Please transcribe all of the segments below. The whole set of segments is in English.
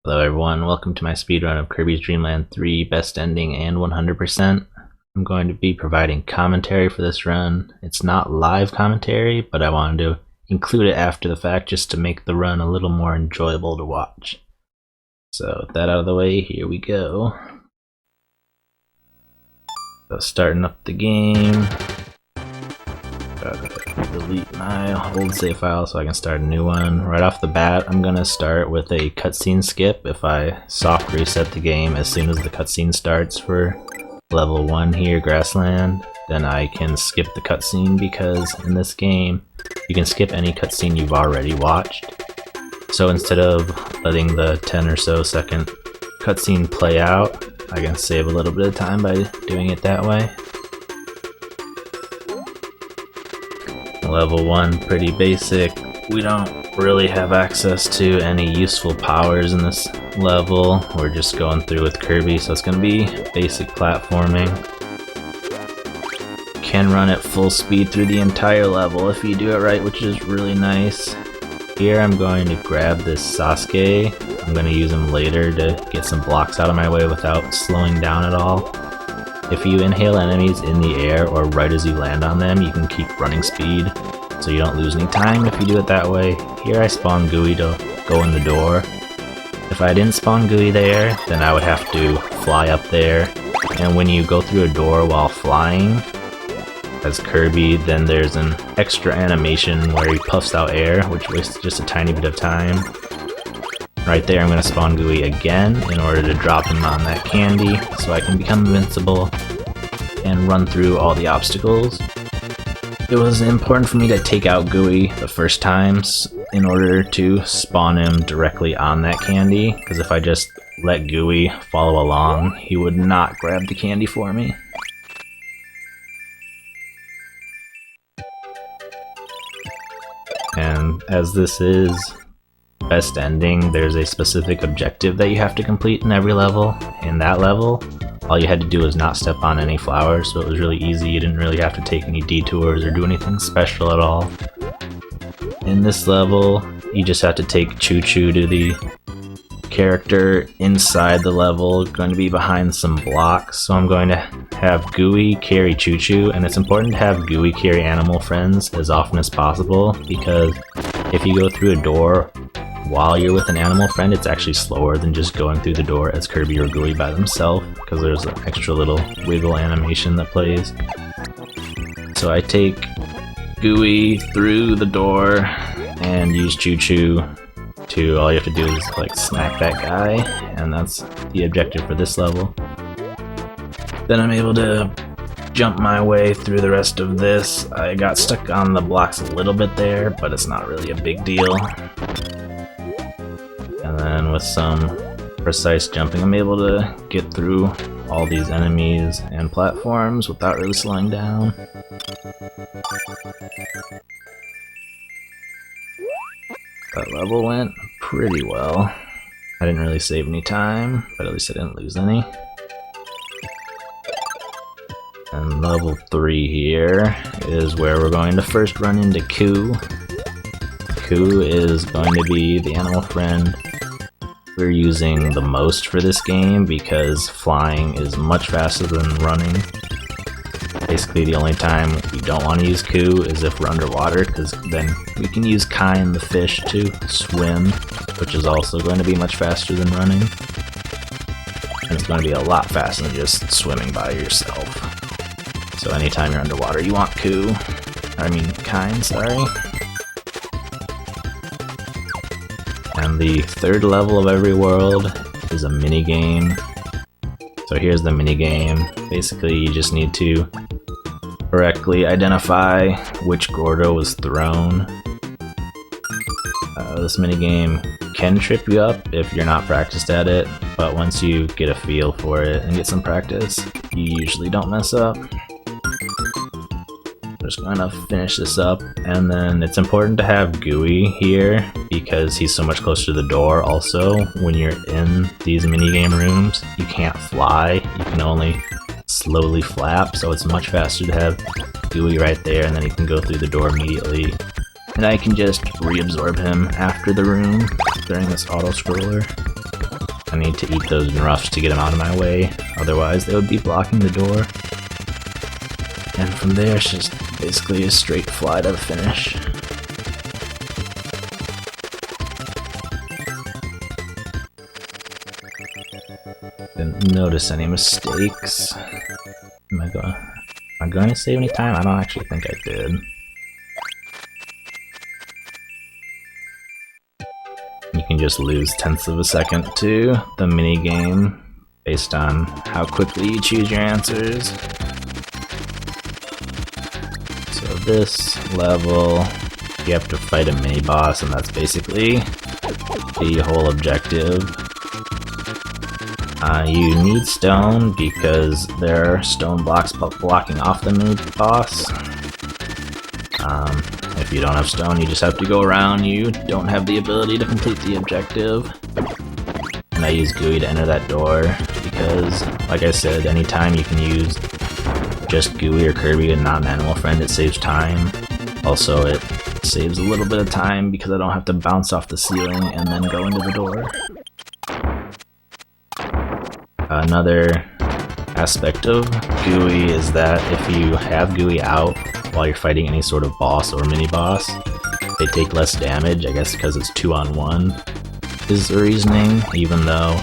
Hello everyone, welcome to my speedrun of Kirby's Dream Land 3 Best Ending and 100%. I'm going to be providing commentary for this run. It's not live commentary, but I wanted to include it after the fact just to make the run a little more enjoyable to watch. So with that out of the way, here we go. So starting up the game. Delete my old save file so I can start a new one. Right off the bat, I'm gonna start with a cutscene skip. If I soft reset the game as soon as the cutscene starts for level 1 here, Grassland, then I can skip the cutscene, because in this game you can skip any cutscene you've already watched. So instead of letting the 10 or so second cutscene play out, I can save a little bit of time by doing it that way. Level 1, pretty basic. We don't really have access to any useful powers in this level. We're just going through with Kirby, so it's going to be basic platforming. Can run at full speed through the entire level if you do it right, which is really nice. Here I'm going to grab this Sasuke. I'm going to use him later to get some blocks out of my way without slowing down at all. If you inhale enemies in the air or right as you land on them, you can keep running speed, so you don't lose any time if you do it that way. Here I spawn Gooey to go in the door. If I didn't spawn Gooey there, then I would have to fly up there. And when you go through a door while flying, as Kirby, then there's an extra animation where he puffs out air, which wastes just a tiny bit of time. Right there I'm going to spawn Gooey again in order to drop him on that candy so I can become invincible and run through all the obstacles. It was important for me to take out Gooey the first time in order to spawn him directly on that candy, because if I just let Gooey follow along, he would not grab the candy for me. And as this is Best Ending, there's a specific objective that you have to complete in every level. In that level, all you had to do was not step on any flowers, so it was really easy. You didn't really have to take any detours or do anything special at all. In this level, you just have to take Choo Choo to the character inside the level, going to be behind some blocks. So I'm going to have Gooey carry Choo Choo, and it's important to have Gooey carry animal friends as often as possible, because if you go through a door while you're with an animal friend, it's actually slower than just going through the door as Kirby or Gooey by themselves, because there's an extra little wiggle animation that plays. So I take Gooey through the door and use Choo Choo to, all you have to do is like smack that guy, and that's the objective for this level. Then I'm able to jump my way through the rest of this. I got stuck on the blocks a little bit there, but it's not really a big deal. And then with some precise jumping, I'm able to get through all these enemies and platforms without really slowing down. That level went pretty well. I didn't really save any time, but at least I didn't lose any. And level 3 here is where we're going to first run into Koo. Koo is going to be the animal friend we're using the most for this game, because flying is much faster than running. Basically the only time we don't want to use Koo is if we're underwater, because then we can use Kine the fish to swim, which is also going to be much faster than running. And it's going to be a lot faster than just swimming by yourself. So anytime you're underwater you want Kine, sorry. And the third level of every world is a mini game. So here's the mini game. Basically you just need to correctly identify which Gordo was thrown. This mini game can trip you up if you're not practiced at it, but once you get a feel for it and get some practice, you usually don't mess up. Just going to finish this up, and then it's important to have Gooey here because he's so much closer to the door. Also, when you're in these minigame rooms, you can't fly, you can only slowly flap, so it's much faster to have Gooey right there, and then he can go through the door immediately. And I can just reabsorb him after the room during this auto-scroller. I need to eat those roughs to get them out of my way, otherwise they would be blocking the door. And from there, it's just basically a straight fly to the finish. Didn't notice any mistakes. Am I going to save any time? I don't actually think I did. You can just lose tenths of a second to the mini game based on how quickly you choose your answers. So this level, you have to fight a mini boss, and that's basically the whole objective. You need stone because there are stone blocks blocking off the mini boss. If you don't have stone, you just have to go around. You don't have the ability to complete the objective. And I use GUI to enter that door because, like I said, anytime you can use just GUI or Kirby and not an animal friend, it saves time. Also, it saves a little bit of time because I don't have to bounce off the ceiling and then go into the door. Another aspect of GUI is that if you have GUI out while you're fighting any sort of boss or mini-boss, they take less damage, I guess because it's 2-on-1 is the reasoning, even though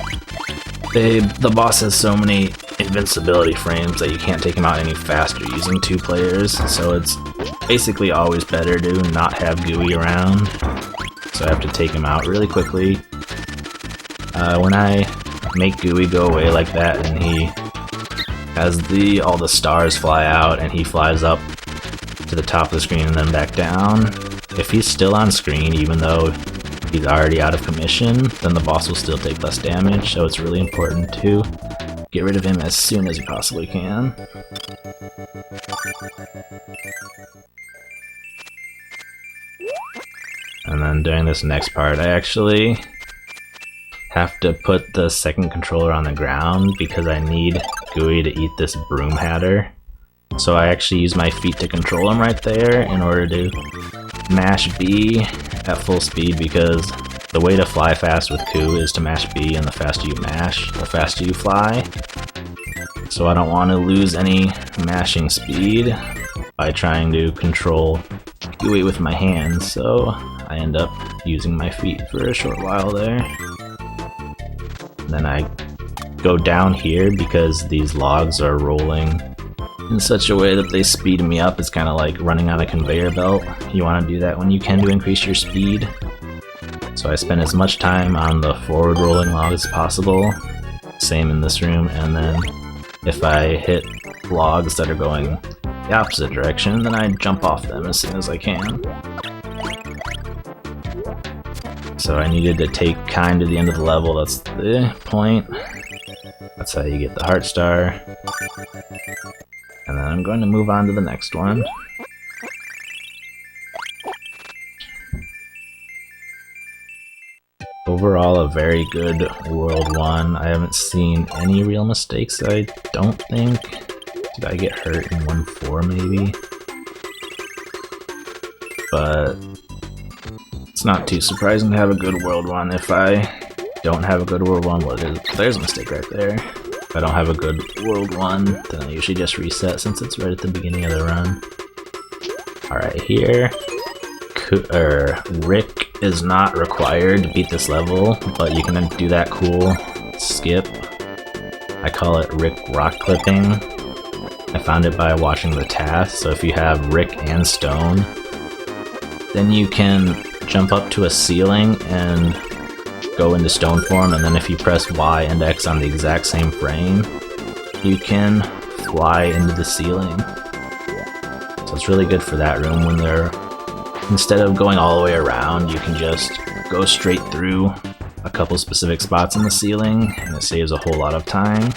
the boss has so many invincibility frames that you can't take him out any faster using 2 players, so it's basically always better to not have GUI around, so I have to take him out really quickly. When I make GUI go away like that and he has all the stars fly out and he flies up to the top of the screen and then back down, if he's still on screen even though he's already out of commission, then the boss will still take less damage, so it's really important to get rid of him as soon as you possibly can. And then during this next part, I actually have to put the second controller on the ground because I need GUI to eat this broom hatter. So I actually use my feet to control him right there in order to mash B at full speed, because the way to fly fast with Ku is to mash B, and the faster you mash, the faster you fly. So I don't want to lose any mashing speed by trying to control GUI with my hands, so I end up using my feet for a short while there. Then I go down here because these logs are rolling in such a way that they speed me up. It's kind of like running on a conveyor belt. You want to do that when you can to increase your speed. So I spend as much time on the forward rolling log as possible. Same in this room, and then if I hit logs that are going the opposite direction, then I jump off them as soon as I can. So I needed to take Kind to the end of the level, that's the point. That's how you get the heart star. And then I'm going to move on to the next one. Overall, a very good World 1. I haven't seen any real mistakes, I don't think. Did I get hurt in 1-4 maybe? But it's not too surprising to have a good World 1. If I don't have a good World 1, well, there's a mistake right there. If I don't have a good World 1, then I usually just reset since it's right at the beginning of the run. Alright, here, Rick is not required to beat this level, but you can do that cool skip. I call it Rick rock clipping. I found it by watching the task, so if you have Rick and Stone, then you can jump up to a ceiling and go into stone form, and then if you press Y and X on the exact same frame, you can fly into the ceiling. So it's really good for that room when instead of going all the way around, you can just go straight through a couple specific spots in the ceiling, and it saves a whole lot of time.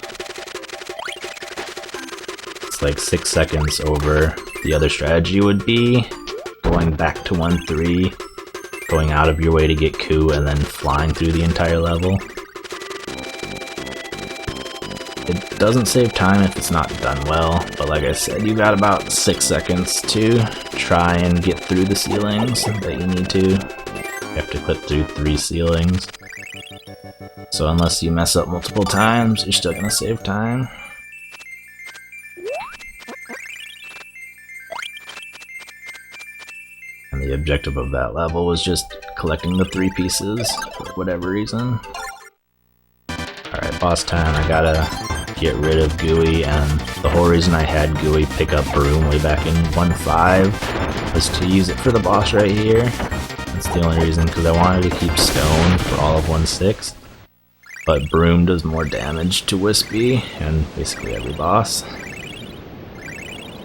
It's like 6 seconds over the other strategy would be going back to 1-3, going out of your way to get Ku, and then flying through the entire level. It doesn't save time if it's not done well, but like I said, you got about 6 seconds to try and get through the ceilings that you need to. You have to clip through 3 ceilings. So unless you mess up multiple times, you're still gonna save time. And the objective of that level was just collecting the 3 pieces for whatever reason. Alright, boss time. I gotta get rid of Gooey, and the whole reason I had Gooey pick up Broom way back in 1.5 was to use it for the boss right here. That's the only reason, because I wanted to keep Stone for all of 1.6. But Broom does more damage to Wispy and basically every boss.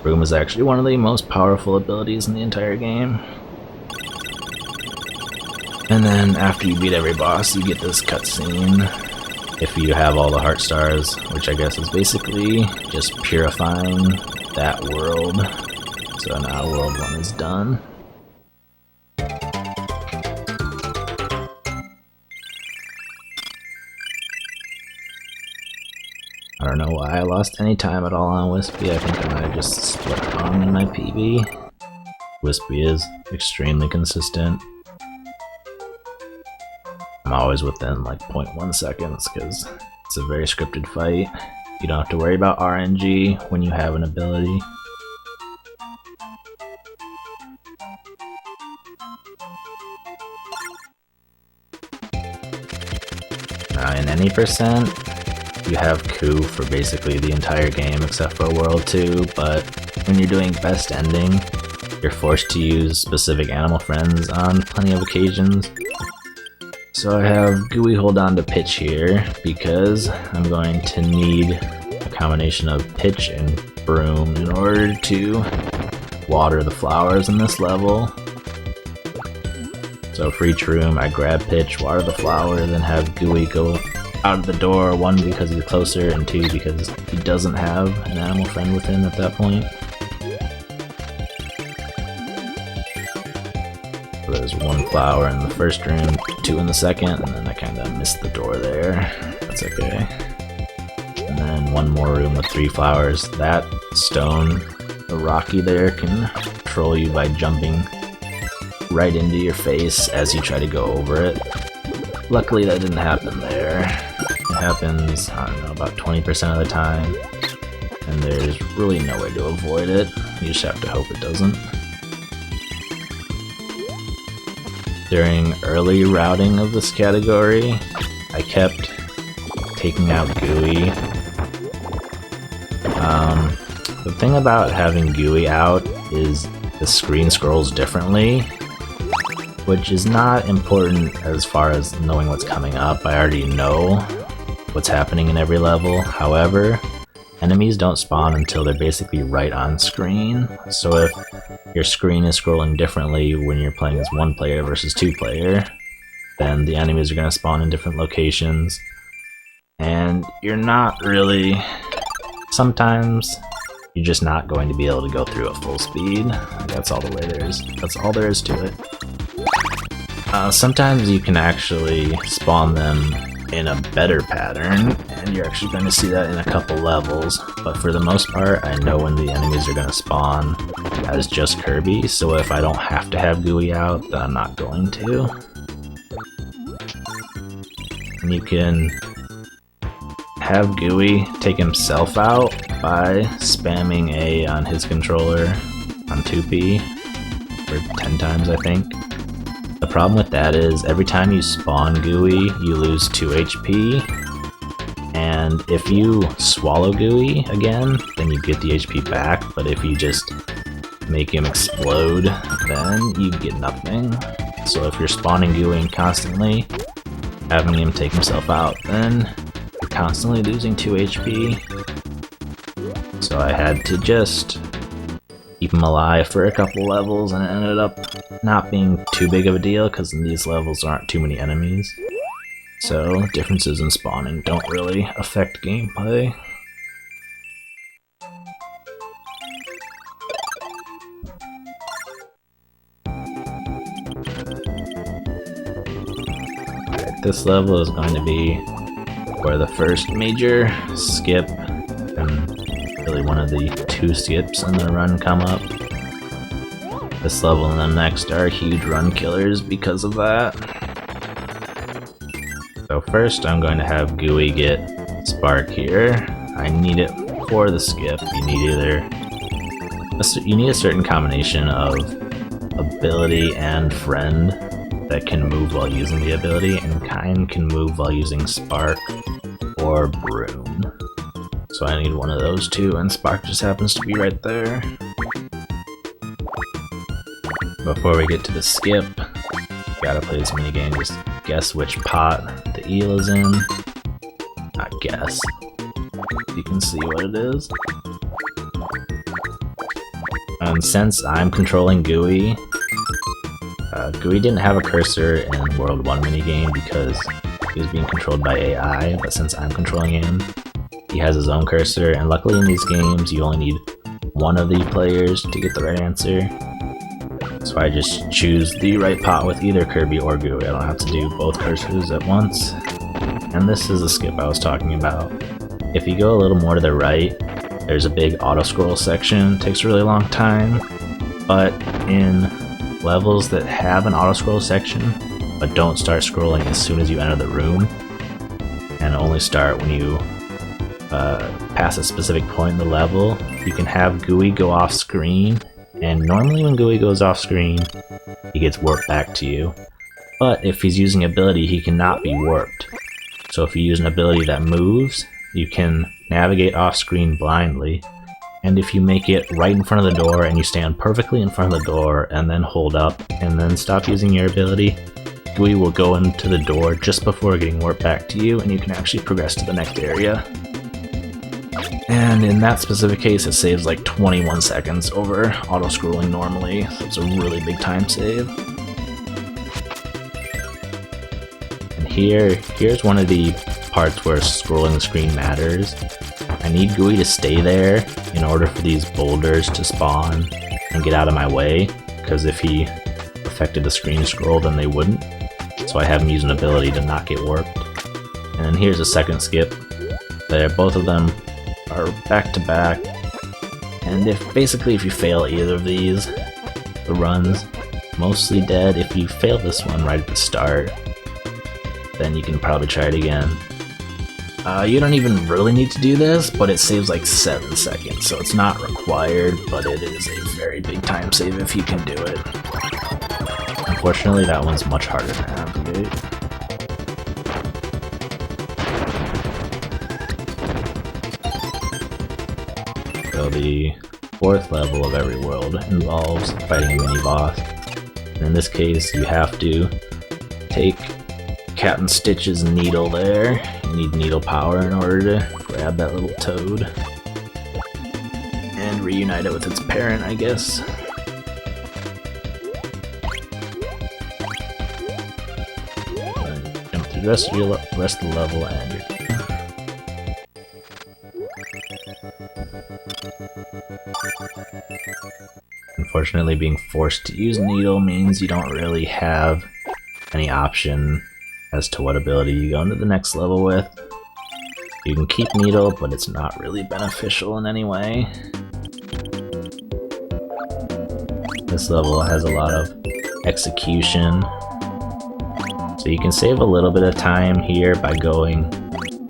Broom is actually one of the most powerful abilities in the entire game. And then after you beat every boss, you get this cutscene. If you have all the heart stars, which I guess is basically just purifying that world. So now world 1 is done. I don't know why I lost any time at all on Wispy. I think I might have just split wrong in my PB. Wispy is extremely consistent. I'm always within like 0.1 seconds because it's a very scripted fight. You don't have to worry about RNG when you have an ability. Now in any percent, you have Coup for basically the entire game except for World 2, but when you're doing best ending, you're forced to use specific animal friends on plenty of occasions. So I have Gooey hold on to Pitch here because I'm going to need a combination of Pitch and Broom in order to water the flowers in this level. So for each room I grab Pitch, water the flower, then have Gooey go out of the door, 1 because he's closer and 2 because he doesn't have an animal friend with him at that point. So there's 1 flower in the first room, 2 in the second, and then I kinda missed the door there. That's okay. And then 1 more room with 3 flowers. That stone, the Rocky there, can control you by jumping right into your face as you try to go over it. Luckily that didn't happen there. It happens, I don't know, about 20% of the time, and there's really no way to avoid it. You just have to hope it doesn't. During early routing of this category, I kept taking out Gooey. The thing about having Gooey out is the screen scrolls differently, which is not important as far as knowing what's coming up. I already know what's happening in every level. However, enemies don't spawn until they're basically right on screen. So if your screen is scrolling differently when you're playing as 1 player versus 2 player, then the enemies are going to spawn in different locations. And you're not really... Sometimes you're just not going to be able to go through at full speed. That's all there is to it. Sometimes you can actually spawn them in a better pattern, and you're actually going to see that in a couple levels, but for the most part I know when the enemies are going to spawn as just Kirby, so if I don't have to have Gooey out, then I'm not going to. And you can have Gooey take himself out by spamming A on his controller on 2P for 10 times I think. The problem with that is every time you spawn Gooey, you lose 2 HP, and if you swallow Gooey again, then you get the HP back, but if you just make him explode, then you get nothing. So if you're spawning Gooey constantly, having him take himself out, then you're constantly losing 2 HP. So I had to just keep him alive for a couple levels, and it ended up not being too big of a deal because in these levels there aren't too many enemies. So differences in spawning don't really affect gameplay. Alright, this level is going to be where the first major skip and really one of the 2 skips in the run come up. This level and the next are huge run killers because of that. So So first I'm going to have Gooey get Spark here. I need it for the skip. You need a certain combination of ability and friend that can move while using the ability, and kind can move while using Spark or Broom. So I need one of those two, and Spark just happens to be right there. Before we get to the skip, gotta play this minigame. Just guess which pot the eel is in. Not guess. You can see what it is. Since I'm controlling Gooey, Gooey didn't have a cursor in World 1 minigame because he was being controlled by AI, but since I'm controlling him, he has his own cursor, and luckily in these games you only need one of the players to get the right answer. So I just choose the right pot with either Kirby or Gooey. I don't have to do both cursors at once. And this is the skip I was talking about. If you go a little more to the right, there's a big auto-scroll section. It takes a really long time, but in levels that have an auto-scroll section, but don't start scrolling as soon as you enter the room, and only start when you pass a specific point in the level, you can have Gooey go off screen, and normally when Gooey goes off screen, he gets warped back to you. But if he's using ability, he cannot be warped. So if you use an ability that moves, you can navigate off screen blindly, and if you make it right in front of the door and you stand perfectly in front of the door and then hold up and then stop using your ability, Gooey will go into the door just before getting warped back to you, and you can actually progress to the next area. And in that specific case, it saves like 21 seconds over auto-scrolling normally, so it's a really big time save. And here's one of the parts where scrolling the screen matters. I need Gooey to stay there in order for these boulders to spawn and get out of my way, because if he affected the screen scroll, then they wouldn't. So I have him use an ability to not get warped. And then here's a second skip. Both of them are back to back. And if you fail either of these, the run's mostly dead. If you fail this one right at the start, then you can probably try it again. You don't even really need to do this, but it saves like 7 seconds, so it's not required, but it is a very big time save if you can do it. Unfortunately, that one's much harder to navigate. So the 4th level of every world involves fighting a mini-boss. And in this case, you have to take Captain Stitch's needle there. You need needle power in order to grab that little toad and reunite it with its parent, I guess. Jump through the rest of the level and you're done. Unfortunately, being forced to use needle means you don't really have any option as to what ability you go into the next level with. You can keep needle, but it's not really beneficial in any way. This level has a lot of execution, so you can save a little bit of time here by going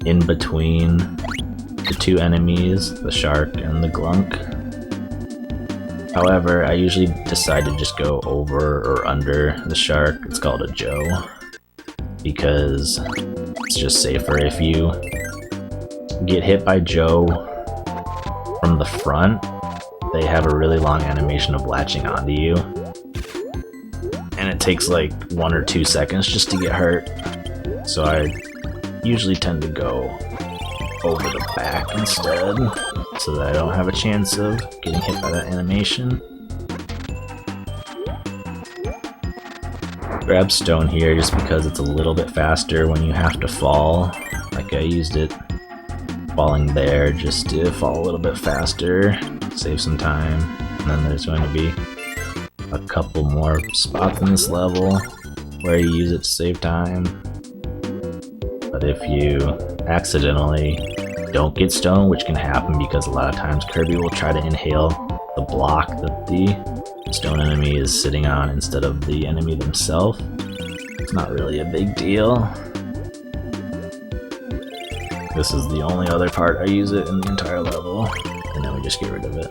in between the two enemies, the shark and the glunk. However, I usually decide to just go over or under the shark. It's called a Joe, because it's just safer. If you get hit by Joe from the front, they have a really long animation of latching onto you, and it takes like 1 or 2 seconds just to get hurt. So I usually tend to go over the back instead, so that I don't have a chance of getting hit by that animation. Grab stone here just because it's a little bit faster when you have to fall. Like I used it falling there just to fall a little bit faster, save some time. And then there's going to be a couple more spots in this level where you use it to save time. But if you accidentally don't get stone, which can happen because a lot of times Kirby will try to inhale the block that the stone enemy is sitting on instead of the enemy themselves, it's not really a big deal. This is the only other part I use it in the entire level, and then we just get rid of it.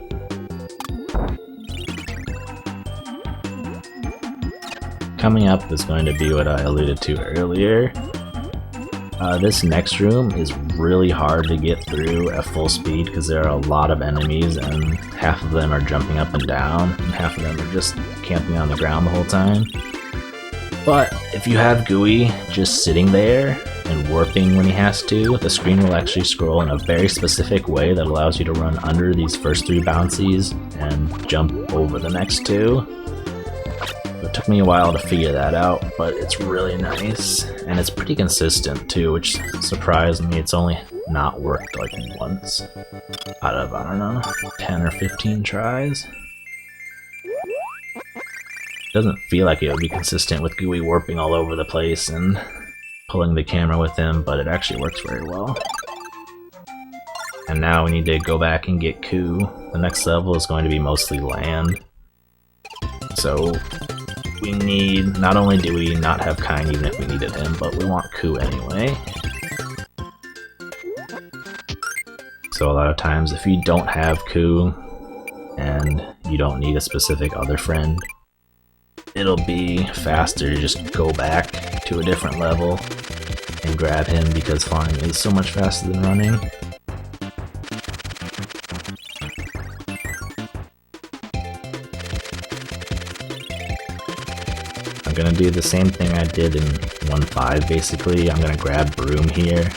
Coming up is going to be what I alluded to earlier. This next room is really hard to get through at full speed because there are a lot of enemies and half of them are jumping up and down and half of them are just camping on the ground the whole time. But if you have Gooey just sitting there and warping when he has to, the screen will actually scroll in a very specific way that allows you to run under these first 3 bouncies and jump over the next 2. It took me a while to figure that out, but it's really nice, and it's pretty consistent too, which surprised me. It's only not worked like once out of, I don't know, 10 or 15 tries. Doesn't feel like it would be consistent with Gooey warping all over the place and pulling the camera with him, but it actually works very well. And now we need to go back and get Koo. The next level is going to be mostly land. So we need, not only do we not have Kine even if we needed him, but we want Koo anyway. So a lot of times if you don't have Koo and you don't need a specific other friend, it'll be faster to just go back to a different level and grab him because flying is so much faster than running. I'm gonna do the same thing I did in 1.5 basically. I'm gonna grab Broom here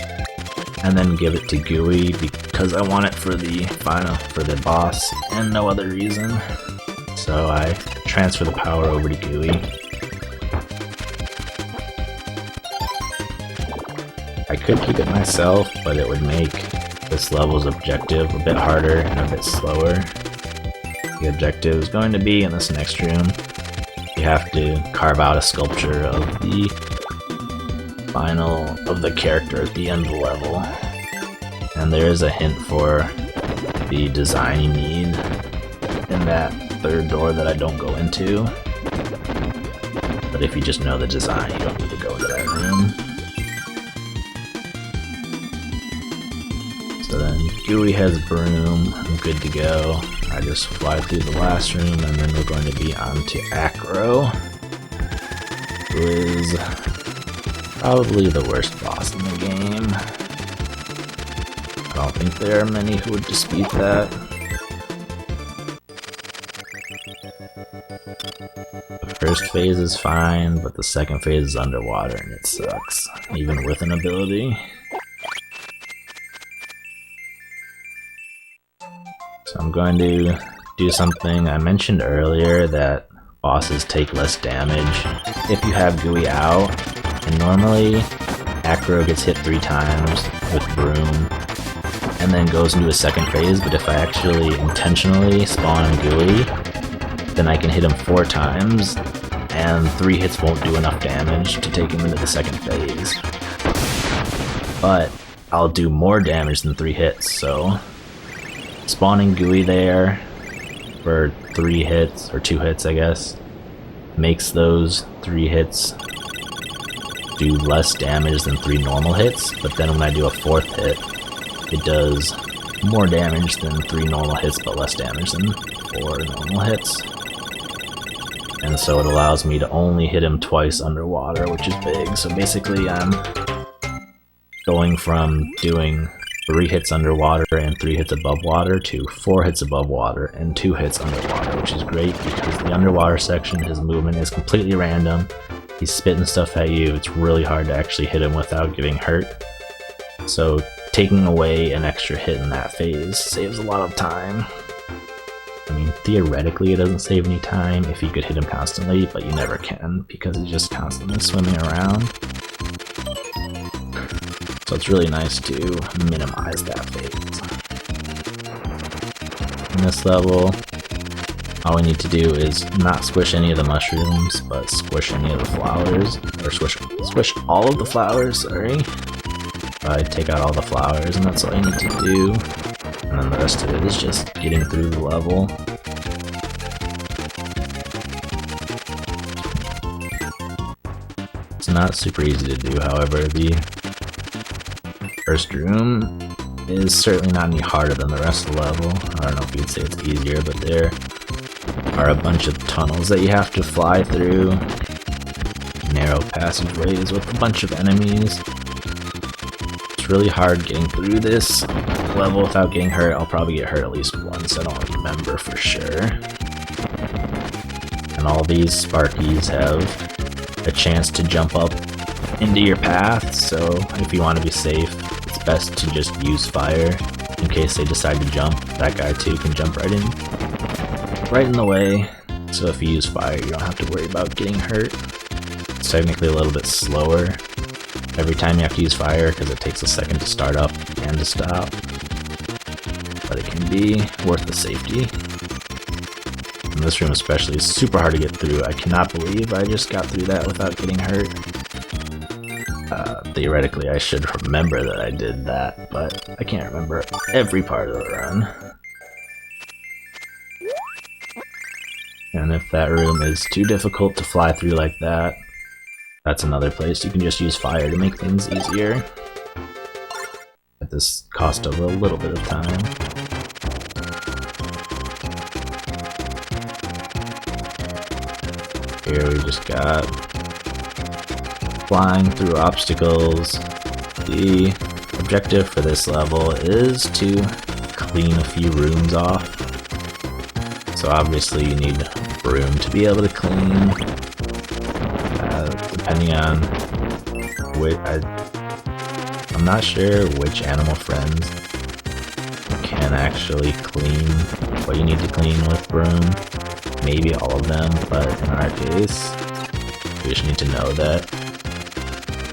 and then give it to Gooey because I want it for the final, for the boss and no other reason. So I transfer the power over to Gooey. I could keep it myself, but it would make this level's objective a bit harder and a bit slower. The objective is going to be in this next room. You have to carve out a sculpture of the final of the character at the end of the level. And there is a hint for the design you need in that 3rd door that I don't go into. But if you just know the design, you don't need to go into that room. So then Gooey has Broom, I'm good to go. I just fly through the last room and then we're going to be on to Acro, who is probably the worst boss in the game. I don't think there are many who would dispute that. The first phase is fine, but the second phase is underwater and it sucks, even with an ability. So I'm going to do something I mentioned earlier, that bosses take less damage if you have Gooey out, and normally Acro gets hit 3 times with Broom and then goes into a second phase, but if I actually intentionally spawn Gooey, then I can hit him 4 times and 3 hits won't do enough damage to take him into the second phase. But I'll do more damage than 3 hits, so spawning Gooey there for 3 hits, or 2 hits I guess, makes those 3 hits do less damage than 3 normal hits, but then when I do a 4th hit, it does more damage than 3 normal hits but less damage than 4 normal hits. And so it allows me to only hit him twice underwater, which is big. So basically I'm going from doing 3 hits underwater and 3 hits above water to 4 hits above water and 2 hits underwater, which is great because the underwater section, his movement is completely random. He's spitting stuff at you. It's really hard to actually hit him without getting hurt. So taking away an extra hit in that phase saves a lot of time. I mean, theoretically it doesn't save any time if you could hit him constantly, but you never can because he's just constantly swimming around. So it's really nice to minimize that phase. In this level, all we need to do is not squish any of the mushrooms, but squish any of the flowers, or squish all of the flowers, sorry. Take out all the flowers, and that's all you need to do. And then the rest of it is just getting through the level. It's not super easy to do, however. The First room is certainly not any harder than the rest of the level. I don't know if you'd say it's easier, but there are a bunch of tunnels that you have to fly through. Narrow passageways with a bunch of enemies. It's really hard getting through this level without getting hurt. I'll probably get hurt at least once, I don't remember for sure. And all these Sparkies have a chance to jump up into your path, so if you want to be safe, it's best to just use fire in case they decide to jump. That guy too can jump right in the way, so if you use fire you don't have to worry about getting hurt. It's technically a little bit slower every time you have to use fire because it takes a second to start up and to stop, but it can be worth the safety. And this room especially is super hard to get through. I cannot believe I just got through that without getting hurt. Theoretically I should remember that I did that, but I can't remember every part of the run. And if that room is too difficult to fly through like that, that's another place you can just use fire to make things easier. At this cost of a little bit of time. Here we just got flying through obstacles. The objective for this level is to clean a few rooms off. So obviously you need broom to be able to clean. Depending on which, I'm not sure which animal friends can actually clean what you need to clean with broom. Maybe all of them, but in our case, we just need to know that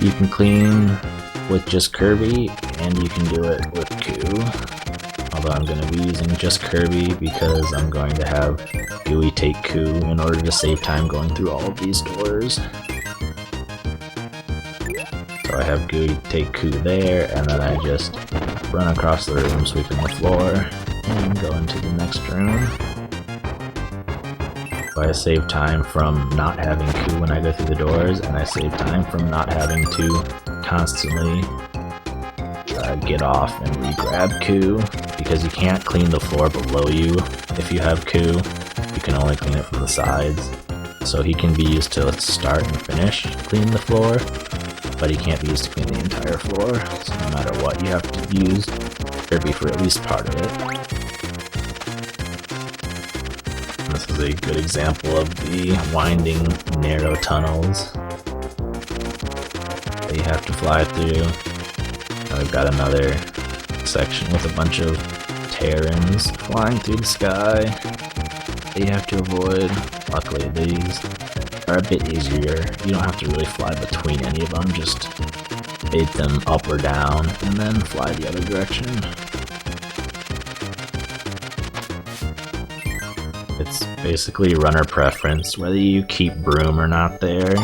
you can clean with just Kirby, and you can do it with Koo. Although I'm going to be using just Kirby because I'm going to have Gooey take Koo in order to save time going through all of these doors. So I have Gooey take Koo there, and then I just run across the room sweeping the floor, and go into the next room. So I save time from not having Koo when I go through the doors, and I save time from not having to constantly get off and re-grab Koo, because you can't clean the floor below you if you have Koo. You can only clean it from the sides. So he can be used to start and finish cleaning the floor, but he can't be used to clean the entire floor. So no matter what, you have to use Kirby for at least part of it. This is a good example of the winding, narrow tunnels that you have to fly through. Now we've got another section with a bunch of Terrans flying through the sky that you have to avoid. Luckily these are a bit easier. You don't have to really fly between any of them, just bait them up or down and then fly the other direction. It's basically runner preference whether you keep broom or not there.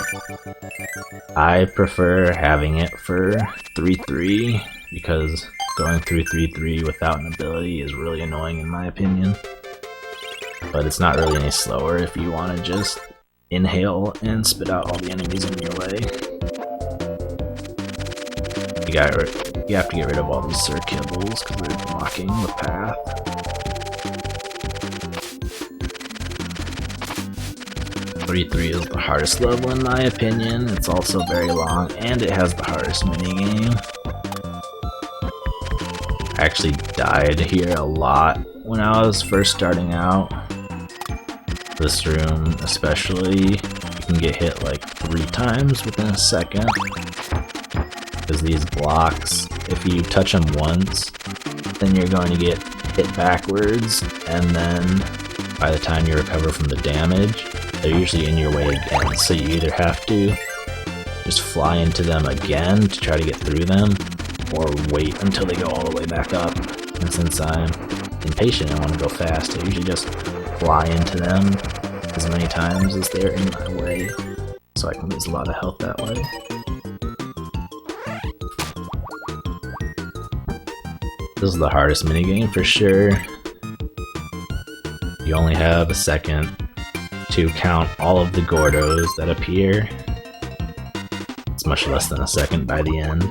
I prefer having it for 3-3 because going through 3-3 without an ability is really annoying in my opinion. But it's not really any slower if you want to just inhale and spit out all the enemies in your way. You have to get rid of all these circles because they're blocking the path. 3-3 is the hardest level in my opinion. It's also very long, and it has the hardest minigame. I actually died here a lot when I was first starting out. This room especially, you can get hit like 3 times within a second. Because these blocks, if you touch them once, then you're going to get hit backwards, and then by the time you recover from the damage, they're usually in your way again, so you either have to just fly into them again to try to get through them, or wait until they go all the way back up. And since I'm impatient and want to go fast, I usually just fly into them as many times as they're in my way, so I can lose a lot of health that way. This is the hardest minigame for sure. You only have a second to count all of the Gordos that appear. It's much less than a second by the end.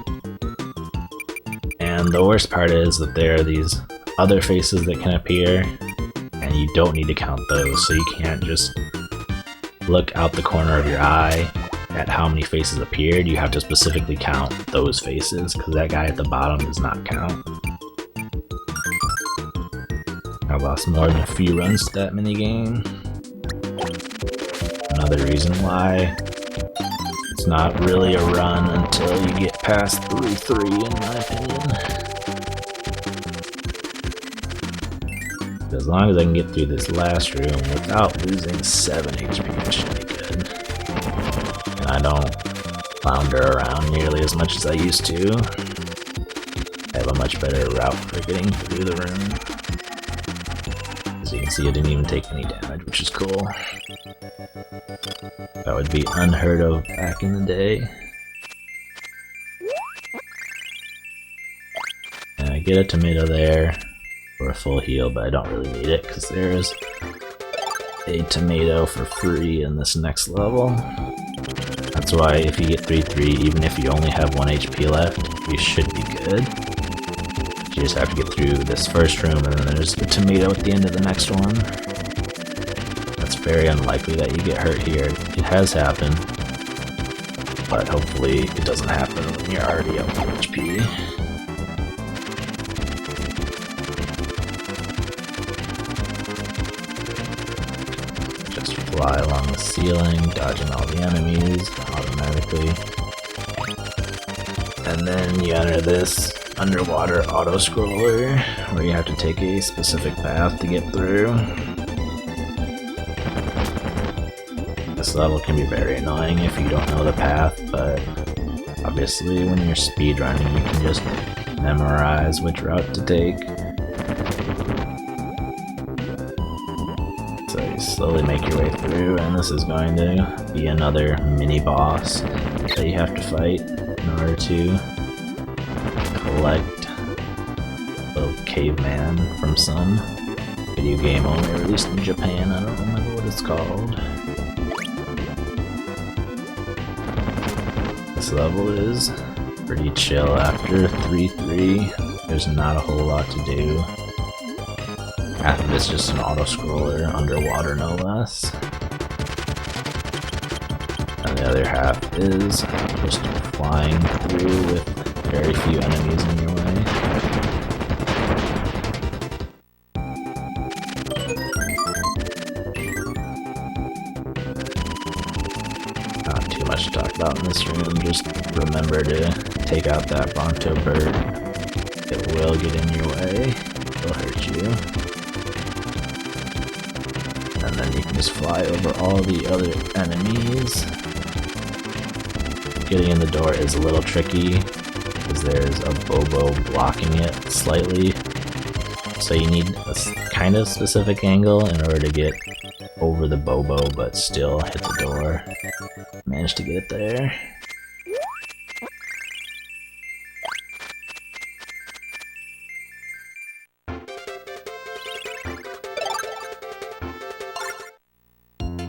And the worst part is that there are these other faces that can appear, and you don't need to count those, so you can't just look out the corner of your eye at how many faces appeared. You have to specifically count those faces, because that guy at the bottom does not count. I lost more than a few runs to that minigame. Another reason why it's not really a run until you get past 3-3 in my opinion. As long as I can get through this last room without losing 7 HP, it should be good. And I don't flounder around nearly as much as I used to. I have a much better route for getting through the room. As you can see, I didn't even take any damage, which is cool. That would be unheard of back in the day. And I get a tomato there for a full heal, but I don't really need it because there's a tomato for free in this next level. That's why if you get 3-3, even if you only have 1 HP left, you should be good. You just have to get through this first room, and then there's the tomato at the end of the next one. It's very unlikely that you get hurt here. It has happened, but hopefully it doesn't happen when you're already up on HP. Just fly along the ceiling, dodging all the enemies automatically. And then you enter this underwater auto-scroller, where you have to take a specific path to get through. This level can be very annoying if you don't know the path, but obviously when you're speedrunning you can just memorize which route to take. So you slowly make your way through, and this is going to be another mini-boss that you have to fight in order to collect a little caveman from some video game only released in Japan. I don't remember what it's called. This level is pretty chill after 3-3. There's not a whole lot to do. Half of it's just an auto-scroller, underwater no less. And the other half is just flying through with very few enemies in your way. Not too much to talk about in this room, just remember to take out that Bronto bird. It will get in your way, it will hurt you. And then you can just fly over all the other enemies. Getting in the door is a little tricky, because there's a Bobo blocking it slightly. So you need a kind of specific angle in order to get over the Bobo, but still hit the door. Managed to get it there.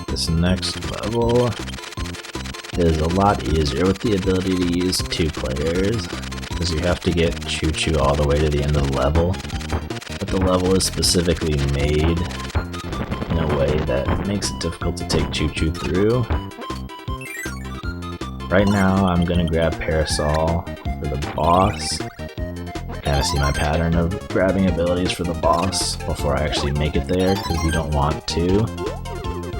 This next level is a lot easier with the ability to use 2 players, because you have to get Choo Choo all the way to the end of the level, but the level is specifically made in a way that makes it difficult to take Choo Choo through. Right now I'm gonna grab Parasol for the boss. Kinda see my pattern of grabbing abilities for the boss before I actually make it there, because you don't want to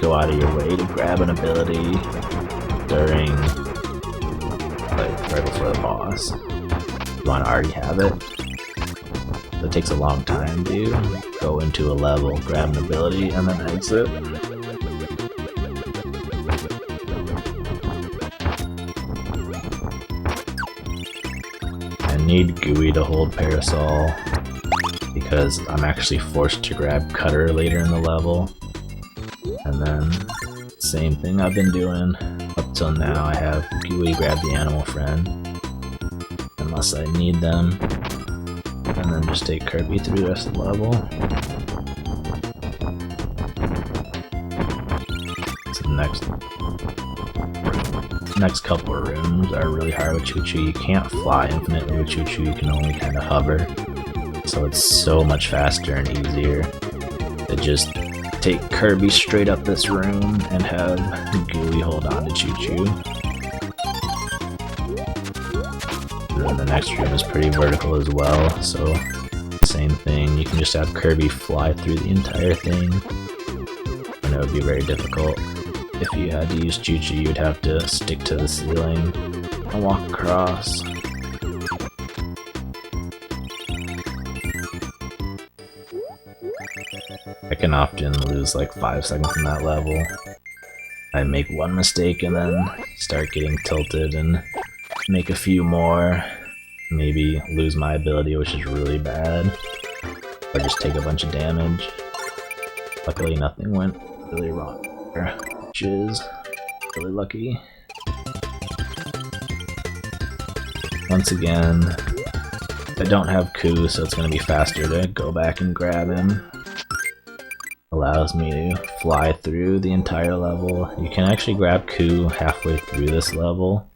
go out of your way to grab an ability during, like, right before the boss. You want to already have it. So it takes a long time to go into a level, grab an ability, and then exit. I need Gooey to hold Parasol, because I'm actually forced to grab Cutter later in the level. And then, same thing I've been doing up till now. I have Gooey grab the animal friend, unless I need them, and then just take Kirby through the rest of the level. So next next couple of rooms are really hard with Choo Choo. You can't fly infinitely with Choo Choo, you can only kind of hover. So it's so much faster and easier to just take Kirby straight up this room and have Gooey hold on to Choo Choo. And then the next room is pretty vertical as well, so same thing. You can just have Kirby fly through the entire thing, and it would be very difficult. If you had to use Choo Choo, you'd have to stick to the ceiling and walk across. I can often lose like 5 seconds in that level. I make one mistake and then start getting tilted and make a few more. Maybe lose my ability, which is really bad. Or just take a bunch of damage. Luckily nothing went really wrong there, which is really lucky. Once again, I don't have Koo, so it's going to be faster to go back and grab him. Allows me to fly through the entire level. You can actually grab Koo halfway through this level,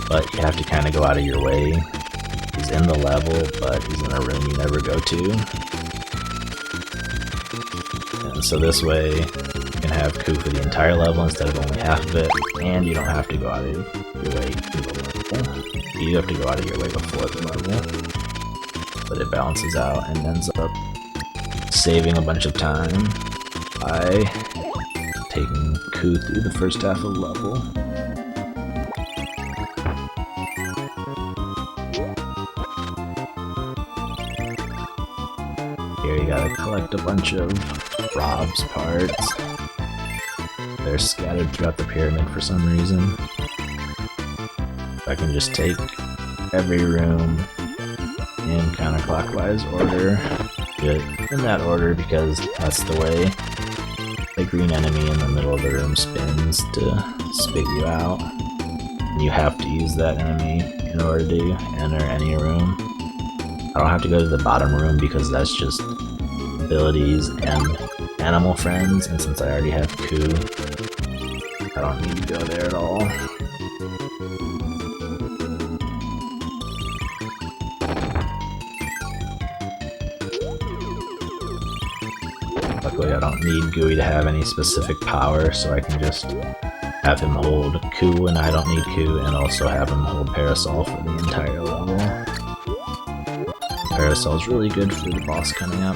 but you have to kind of go out of your way. He's in the level, but he's in a room you never go to. And so this way, you can have Koo for the entire level instead of only half of it, and you don't have to go out of your way in the level. You have to go out of your way before the level, but it balances out and ends up saving a bunch of time by taking Koo through the first half of the level. Here you gotta collect a bunch of Rob's parts. They're scattered throughout the pyramid for some reason. I can just take every room in counterclockwise order. Good in that order because that's the way the green enemy in the middle of the room spins to spit you out. And you have to use that enemy in order to enter any room. I don't have to go to the bottom room because that's just abilities and animal friends, and since I already have Koo, I don't need to go there at all. Luckily I don't need Gooey to have any specific power, so I can just have him hold Koo and I don't need Koo, and also have him hold Parasol for the entire level. Parasol's really good for the boss coming up.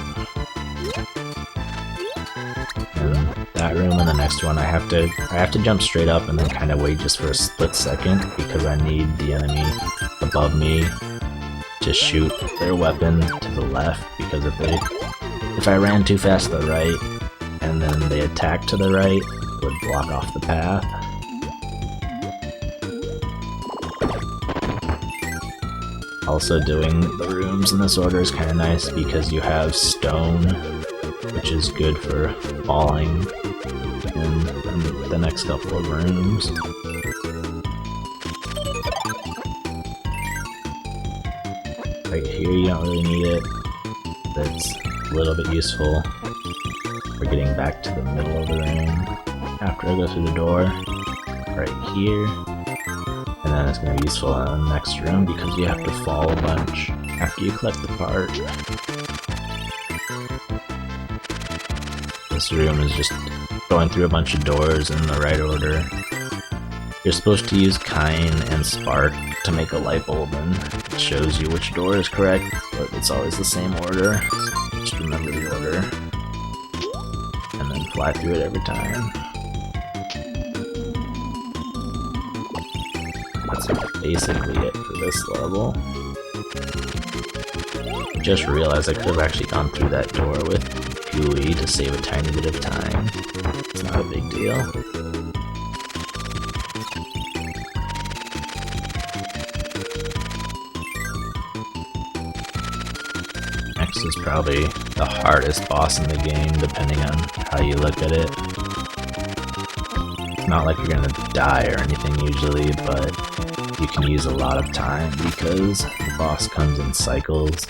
And that room and the next one I have to jump straight up and then kind of wait just for a split second because I need the enemy above me to shoot their weapon to the left, because if I ran too fast to the right and then they attacked to the right, it would block off the path. Also, doing the rooms in this order is kind of nice because you have stone, which is good for falling in the next couple of rooms. Right here you don't really need it, but it's a little bit useful for getting back to the middle of the room after I go through the door. Right here. And then it's going to be useful in the next room because you have to fall a bunch after you collect the part. This room is just going through a bunch of doors in the right order. You're supposed to use Kine and Spark to make a light bulb, and it shows you which door is correct, but it's always the same order. So just remember the order, and then fly through it every time. That's basically it for this level. Just realized I could have actually gone through that door with Gooey to save a tiny bit of time. It's not a big deal. Next is probably the hardest boss in the game, depending on how you look at it. It's not like you're gonna die or anything usually, but you can use a lot of time because the boss comes in cycles.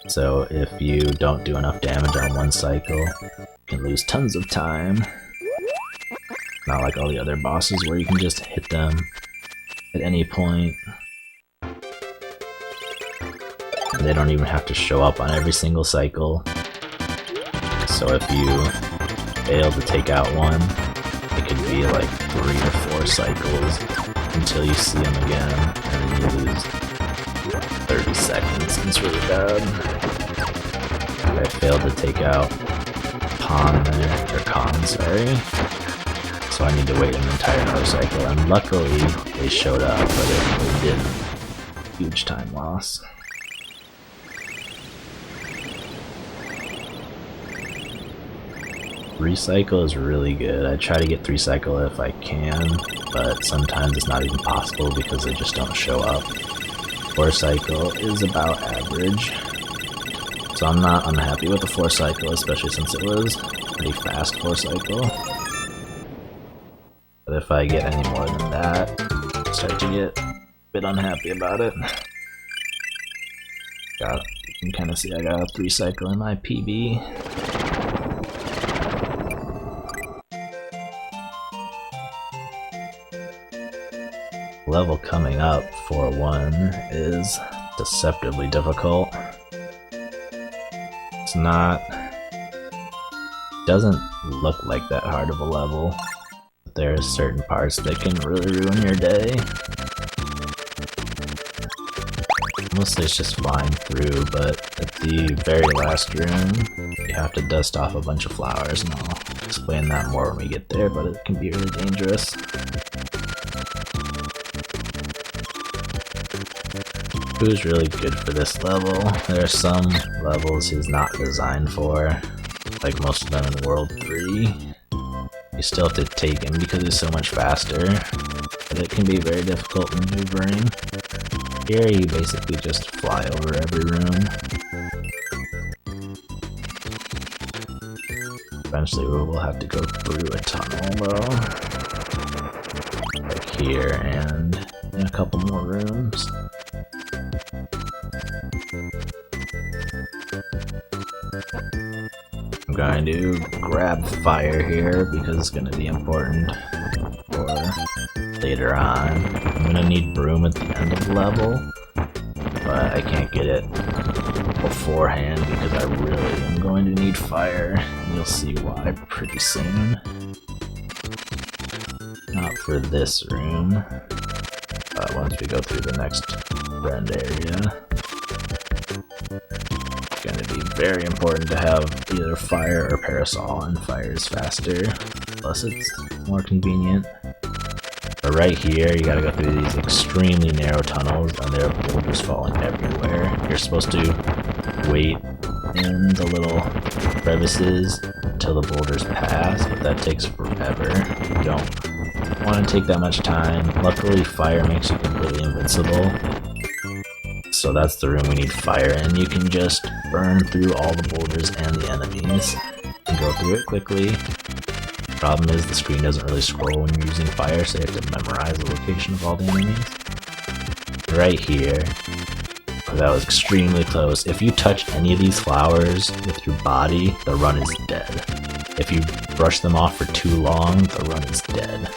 So if you don't do enough damage on one cycle, you can lose tons of time. Not like all the other bosses where you can just hit them at any point. And they don't even have to show up on every single cycle. So if you fail to take out one, it could be like 3 or 4 cycles until you see them again, and then you lose 30 seconds. It's really bad. I failed to take out Con there, or Con, sorry. So I need to wait an entire another cycle, and luckily they showed up, but it didn't. Huge time loss. Recycle is really good. I try to get 3 cycle if I can, but sometimes it's not even possible because they just don't show up. 4 cycle is about average, so I'm not unhappy with the 4 cycle, especially since it was pretty fast 4 cycle. But if I get any more than that, I start to get a bit unhappy about it. You can kind of see I got a 3 cycle in my PB. Level coming up for 1 is deceptively difficult. It's not, doesn't look like that hard of a level, but there are certain parts that can really ruin your day. Mostly it's just flying through, but at the very last room, you have to dust off a bunch of flowers, and I'll explain that more when we get there, but it can be really dangerous. Who's really good for this level. There are some levels he's not designed for, like most of them in World 3. You still have to take him because he's so much faster, but it can be very difficult maneuvering. Here you basically just fly over every room. Eventually we will have to go through a tunnel though. Like here and in a couple more rooms. I'm going to grab fire here because it's going to be important for later on. I'm going to need broom at the end of the level, but I can't get it beforehand because I really am going to need fire. And you'll see why pretty soon. Not for this room, but once we go through the next friend area. It's going to be very important to have either fire or parasol, and fire is faster, plus it's more convenient. But right here, you gotta go through these extremely narrow tunnels, and there are boulders falling everywhere. You're supposed to wait in the little crevices until the boulders pass, but that takes forever. You don't want to take that much time. Luckily, fire makes you completely invincible. So that's the room we need fire in. You can just burn through all the boulders and the enemies and go through it quickly. Problem is the screen doesn't really scroll when you're using fire, so you have to memorize the location of all the enemies. Right here, oh, that was extremely close. If you touch any of these flowers with your body, the run is dead. If you brush them off for too long, the run is dead.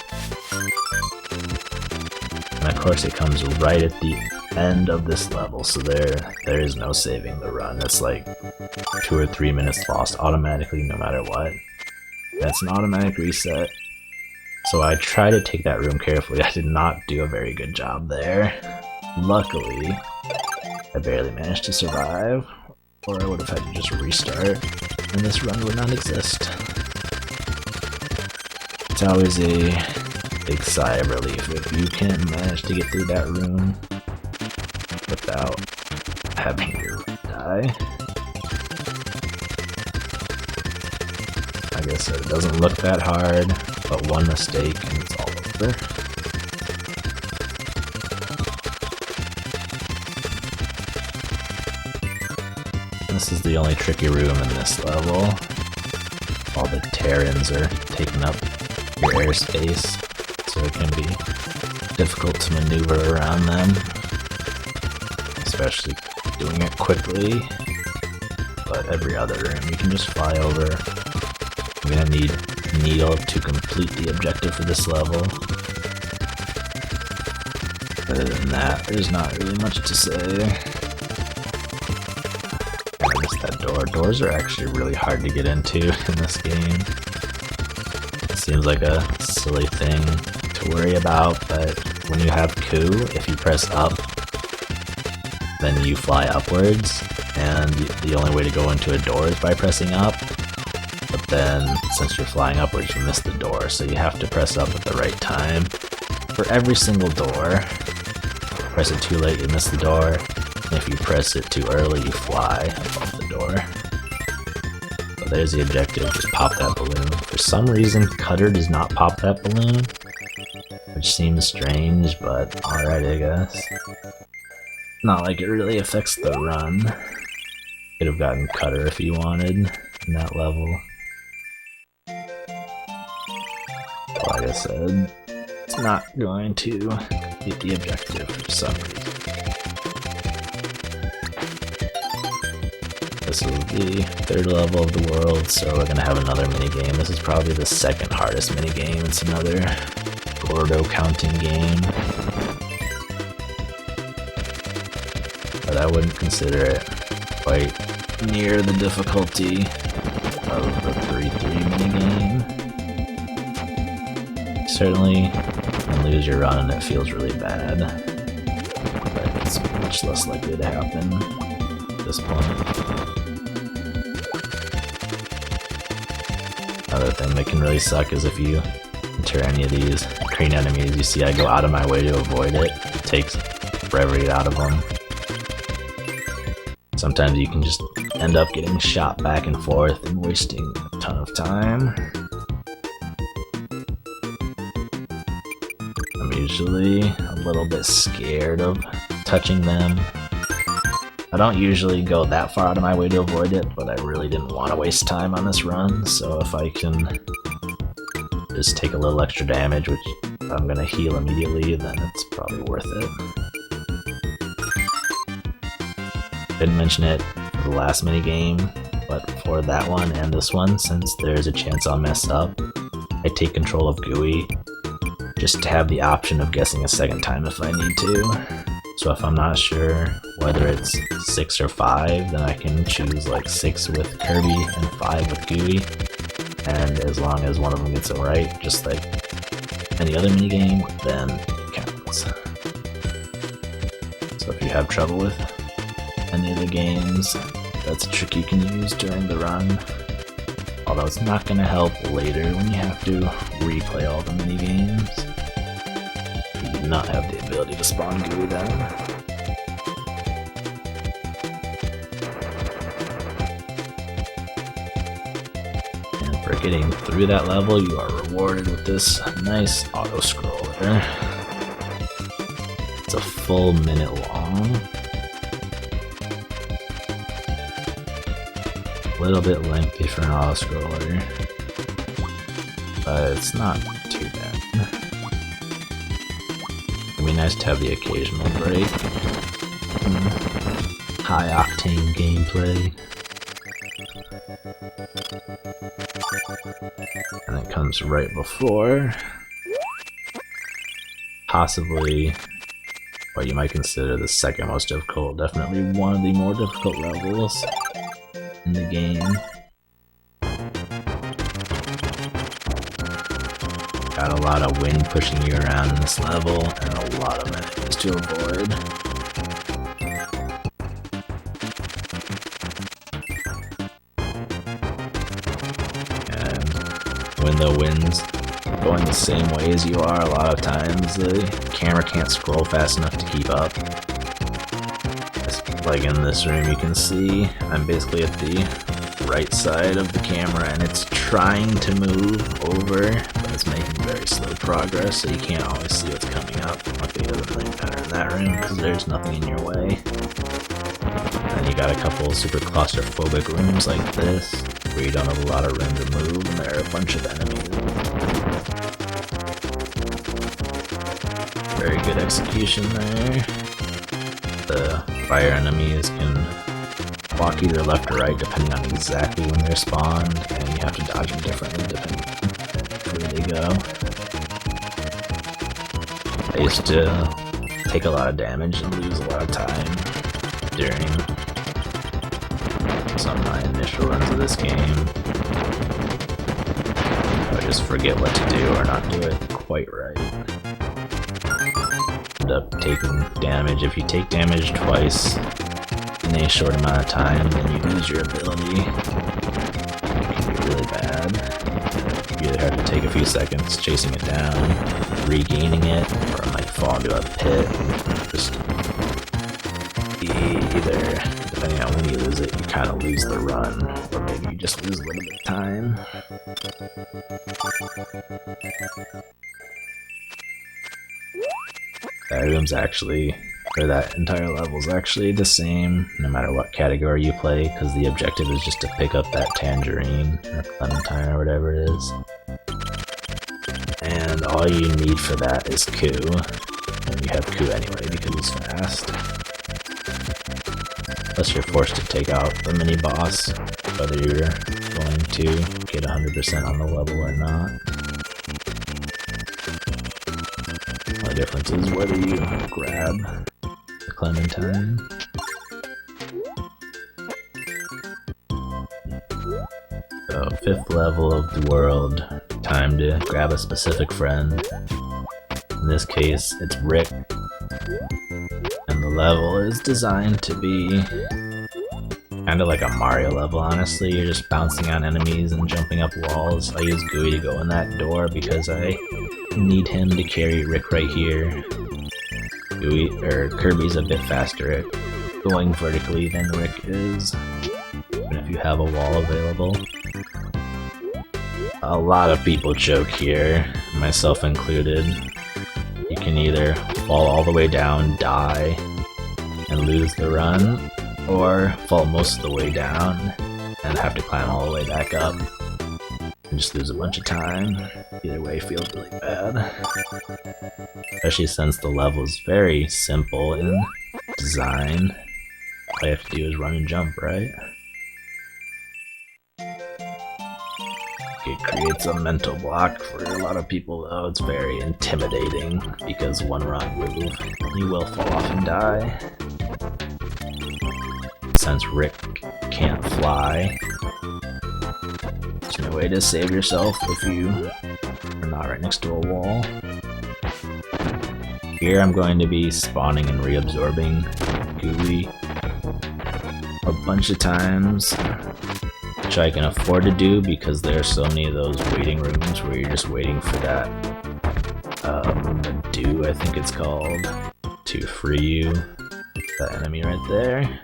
And of course it comes right at the end of this level, so there is no saving the run. It's like 2 or 3 minutes lost automatically no matter what. That's an automatic reset. So I try to take that room carefully. I did not do a very good job there. Luckily, I barely managed to survive, or I would have had to just restart, and this run would not exist. It's always a big sigh of relief if you can manage to get through that room without having your room die. Like I said, it doesn't look that hard, but one mistake and it's all over. This is the only tricky room in this level. All the Terrans are taking up your airspace, so it can be difficult to maneuver around them, especially doing it quickly. But every other room you can just fly over. I'm gonna need needle to complete the objective for this level. Other than that, there's not really much to say. I missed that door. Doors are actually really hard to get into in this game. It seems like a silly thing to worry about, but when you have Coup, if you press up, then you fly upwards, and the only way to go into a door is by pressing up. But then, since you're flying upwards, you miss the door, so you have to press up at the right time. For every single door, press it too late, you miss the door, and if you press it too early, you fly above the door. So there's the objective, just pop that balloon. For some reason, Cutter does not pop that balloon, which seems strange, but alright, I guess. Not like it really affects the run. Could have gotten Cutter if you wanted in that level. Like I said, it's not going to complete the objective for some reason. This is the third level of the world, so we're gonna have another minigame. This is probably the second hardest minigame. It's another Gordo counting game. But I wouldn't consider it quite near the difficulty of the 3-3 minigame. Certainly can lose your run and it feels really bad, but it's much less likely to happen at this point. Another thing that can really suck is if you enter any of these green enemies, you see I go out of my way to avoid it. It takes forever to get out of them. Sometimes you can just end up getting shot back and forth and wasting a ton of time. I'm usually a little bit scared of touching them. I don't usually go that far out of my way to avoid it, but I really didn't want to waste time on this run, so if I can just take a little extra damage, which I'm gonna heal immediately, then it's probably worth it. Didn't mention it for the last minigame, but for that one and this one, since there's a chance I'll mess up, I take control of Gooey just to have the option of guessing a second time if I need to. So if I'm not sure whether it's 6 or 5, then I can choose like 6 with Kirby and 5 with Gooey, and as long as one of them gets it right, just like any other minigame, then it counts. So if you have trouble with any of the games, that's a trick you can use during the run. Although it's not going to help later when you have to replay all the minigames. You do not have the ability to spawn Gooey then. And for getting through that level, you are rewarded with this nice auto-scroller. It's a full minute long. A little bit lengthy for an auto-scroller, but it's not too bad. It'd be nice to have the occasional break. High-octane gameplay. And it comes right before possibly what you might consider the second most difficult, definitely one of the more difficult levels in the game. Got a lot of wind pushing you around in this level, and a lot of enemies to avoid. And when the wind's going the same way as you are, a lot of times the camera can't scroll fast enough to keep up. Like in this room, you can see I'm basically at the right side of the camera and it's trying to move over, but it's making very slow progress, so you can't always see what's coming up. Luckily, it doesn't really matter in that room because there's nothing in your way. And you got a couple super claustrophobic rooms like this, where you don't have a lot of room to move and there are a bunch of enemies. Very good execution there. The fire enemies can walk either left or right depending on exactly when they're spawned, and you have to dodge them differently depending to go. I used to take a lot of damage and lose a lot of time during some of my initial runs of this game. I would just forget what to do or not do it quite right. End up taking damage. If you take damage twice in a short amount of time, then you lose your ability. It can be really bad. You either have to take a few seconds chasing it down, regaining it, or it might fall into a pit. Just either, depending on when you lose it, you kind of lose the run, or maybe you just lose a little bit of time. That room's actually, or that entire level's actually the same no matter what category you play, because the objective is just to pick up that tangerine or clementine or whatever it is. And all you need for that is Q, and you have Q anyway because it's fast. Plus you're forced to take out the mini-boss, whether you're going to get 100% on the level or not. The difference is whether you grab the clementine. So, 5th level of the world, time to grab a specific friend. In this case, it's Rick. And the level is designed to be kind of like a Mario level, honestly. You're just bouncing on enemies and jumping up walls. I use Gooey to go in that door because I need him to carry Rick right here. Kirby's a bit faster at going vertically than Rick is, even if you have a wall available. A lot of people choke here, myself included. You can either fall all the way down, die, and lose the run, or fall most of the way down and have to climb all the way back up and just lose a bunch of time. Either way feels really bad. Especially since the level is very simple in design. All you have to do is run and jump, right? It creates a mental block for a lot of people though. It's very intimidating because one wrong move, you will fall off and die. Since Rick can't fly, there's no way to save yourself if you are not right next to a wall. Here I'm going to be spawning and reabsorbing Gooey a bunch of times, which I can afford to do because there are so many of those waiting rooms where you're just waiting for that Madoo, I think it's called, to free you. That enemy right there.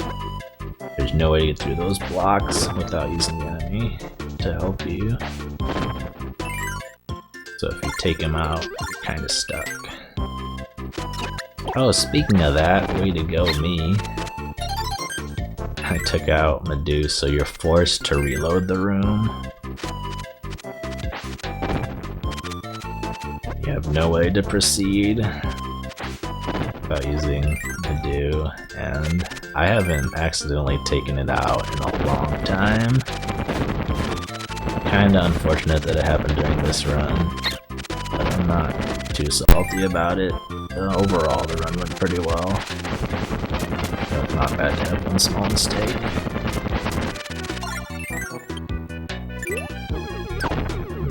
There's no way to get through those blocks without using the enemy to help you. So if you take him out, you're kind of stuck. Oh, speaking of that, way to go me. I took out Madoo, so you're forced to reload the room. You have no way to proceed without using Madoo, and I haven't accidentally taken it out in a long time. Kinda unfortunate that it happened during this run, but I'm not too salty about it. Overall, the run went pretty well. So it's not bad to have one small mistake.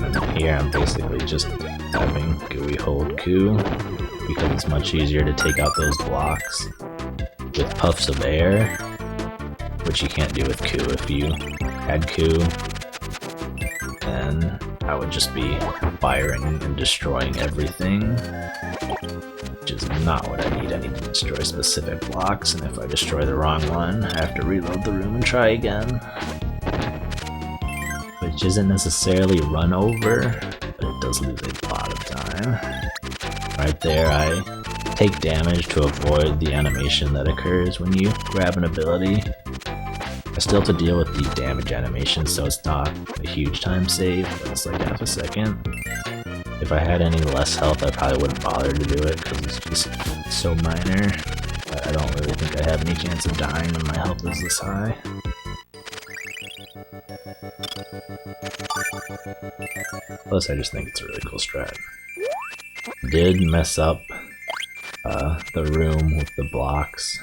And here I'm basically just having Gooey hold Q, because it's much easier to take out those blocks with puffs of air, which you can't do with Q. If you had Q, then I would just be firing and destroying everything, which is not what I need. I need to destroy specific blocks, and if I destroy the wrong one, I have to reload the room and try again. Which isn't necessarily run over, but it does lose a lot of time. Right there, I take damage to avoid the animation that occurs when you grab an ability. I still have to deal with the damage animation, so it's not a huge time save, but it's like half a second. If I had any less health, I probably wouldn't bother to do it, because it's just so minor. I don't really think I have any chance of dying when my health is this high. Plus, I just think it's a really cool strat. Did mess up the room with the blocks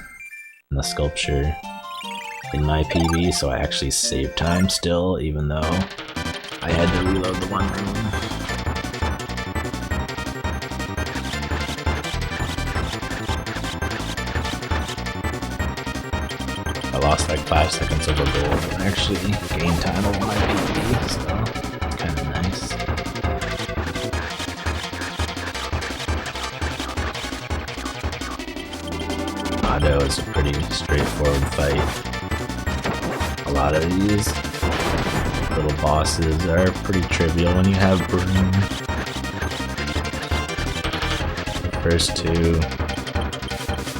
and the sculpture in my PB, so I actually saved time still, even though I had to reload the one room. I lost like 5 seconds over gold and actually gained time over my PB, so it's kind of nice. Auto is a pretty straightforward fight. A lot of these little bosses are pretty trivial when you have Broom. The first two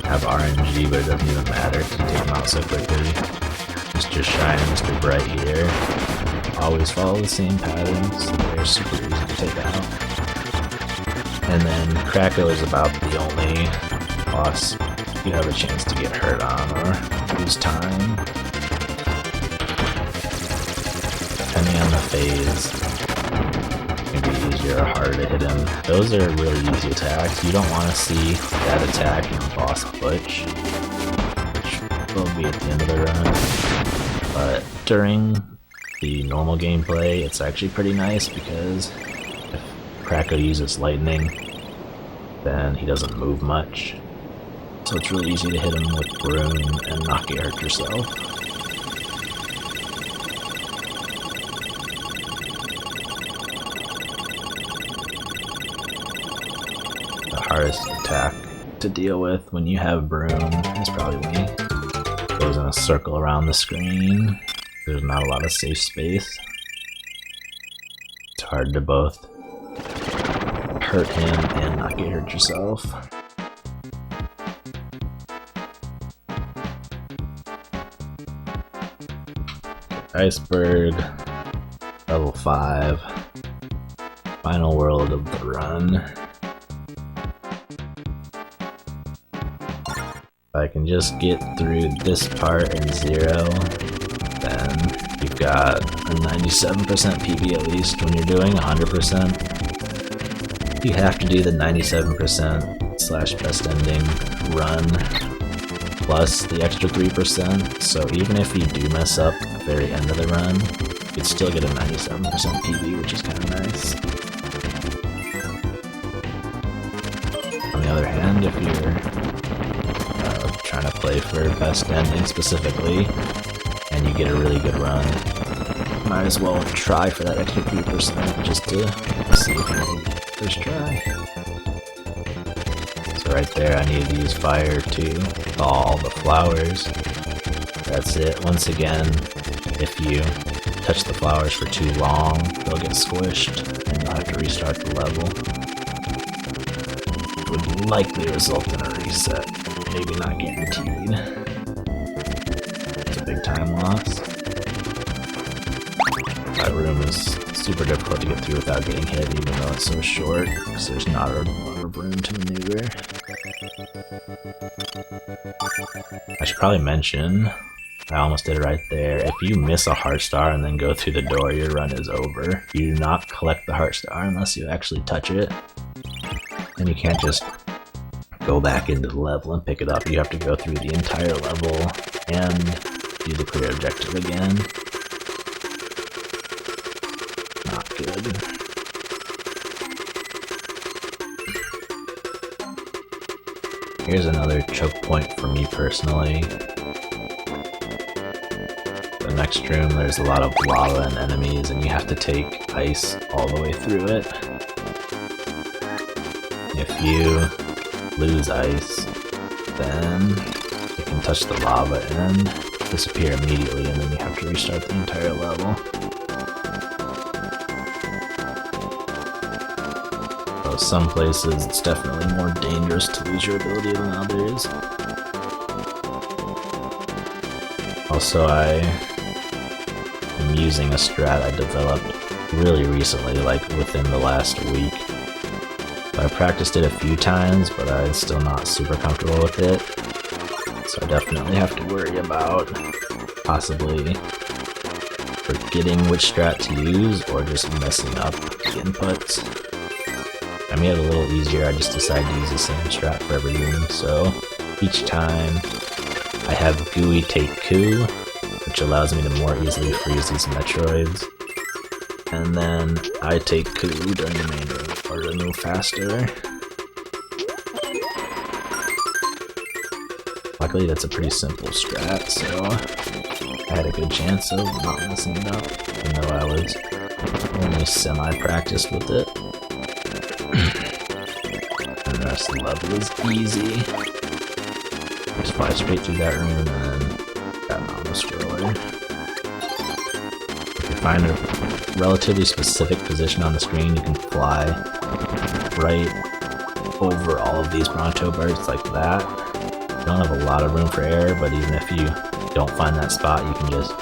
have RNG, but it doesn't even matter because you take them out so quickly. Mr. Shine and Mr. Bright here always follow the same patterns, so they're super easy to take out. And then Kracko is about the only boss you have a chance to get hurt on or lose time. Depending on the phase, it can be easier or harder to hit him. Those are really easy attacks. You don't want to see that attack in boss Butch, which will be at the end of the run. But during the normal gameplay, it's actually pretty nice because if Kracko uses lightning, then he doesn't move much. So it's really easy to hit him with Broom and not get hurt yourself. The hardest attack to deal with when you have Broom is probably when he goes in a circle around the screen. There's not a lot of safe space. It's hard to both hurt him and not get hurt yourself. Iceberg, level 5, final world of the run. If I can just get through this part in 0, then you've got a 97% PB at least. When you're doing 100%, you have to do the 97% slash best ending run plus the extra 3%, so even if you do mess up at the very end of the run, you'd still get a 97% PB, which is kind of nice. On the other hand, if you're trying to play for best ending specifically, and you get a really good run, might as well try for that extra 3% just to see if you can first try. So right there, I needed to use fire to thaw all the flowers. That's it. Once again, if you touch the flowers for too long, they'll get squished and you'll have to restart the level. It would likely result in a reset, maybe not guaranteed. It's a big time loss. That room is super difficult to get through without getting hit, even though it's so short, because there's not a lot of room to maneuver. I should probably mention, I almost did it right there, if you miss a heart star and then go through the door, your run is over. You do not collect the heart star unless you actually touch it. And you can't just go back into the level and pick it up. You have to go through the entire level and do the clear objective again. Not good. Here's another choke point for me personally. The next room, there's a lot of lava and enemies, and you have to take ice all the way through it. If you lose ice, then you can touch the lava and disappear immediately, and then you have to restart the entire level. So some places it's definitely more dangerous to lose your ability than others. Also, I am using a strat I developed really recently, like within the last week. I practiced it a few times, but I'm still not super comfortable with it. So I definitely have to worry about possibly forgetting which strat to use or just messing up the inputs. I made it a little easier, I just decided to use the same strat for every room, so each time I have Gooey take Coup, which allows me to more easily freeze these Metroids, and then I take Coup during the main room in order to move faster. Luckily that's a pretty simple strat, so I had a good chance of not messing it up, even though I was only semi-practiced with it. And the rest of the level is easy. Just fly straight through that room and then got an auto-scroller. If you find a relatively specific position on the screen, you can fly right over all of these Bronto birds like that. You don't have a lot of room for error, but even if you don't find that spot, you can just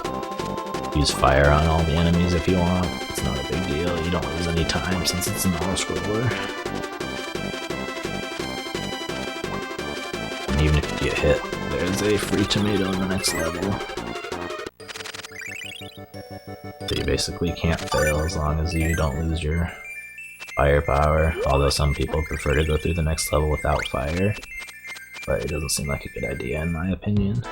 use fire on all the enemies if you want. It's not a big deal, you don't lose any time since it's an auto-scroller. And even if you get hit, there's a free tomato in the next level. So you basically can't fail as long as you don't lose your firepower, although some people prefer to go through the next level without fire. But it doesn't seem like a good idea in my opinion.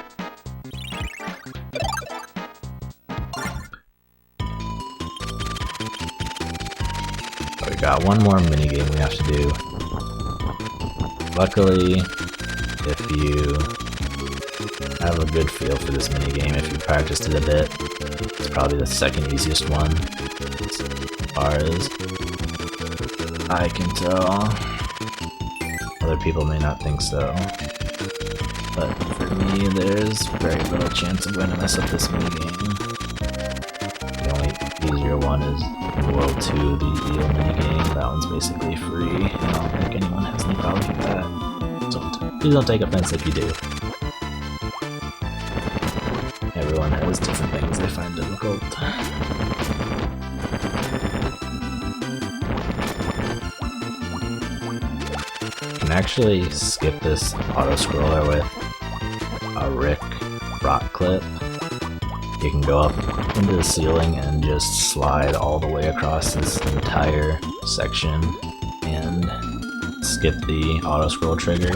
So we got one more minigame we have to do. Luckily, if you have a good feel for this minigame, if you practiced it a bit, it's probably the second easiest one, as far as I can tell. Other people may not think so, but for me, there's very little chance I'm going to mess up this minigame. The only easier one is in World 2, the eel minigame. That one's basically free, and I don't think anyone has any problem with that. So please don't take offense if you do. Everyone has different things they find difficult. You can actually skip this auto-scroller with a Rick rock clip. You can go up into the ceiling and just slide all the way across this entire section and skip the auto-scroll trigger.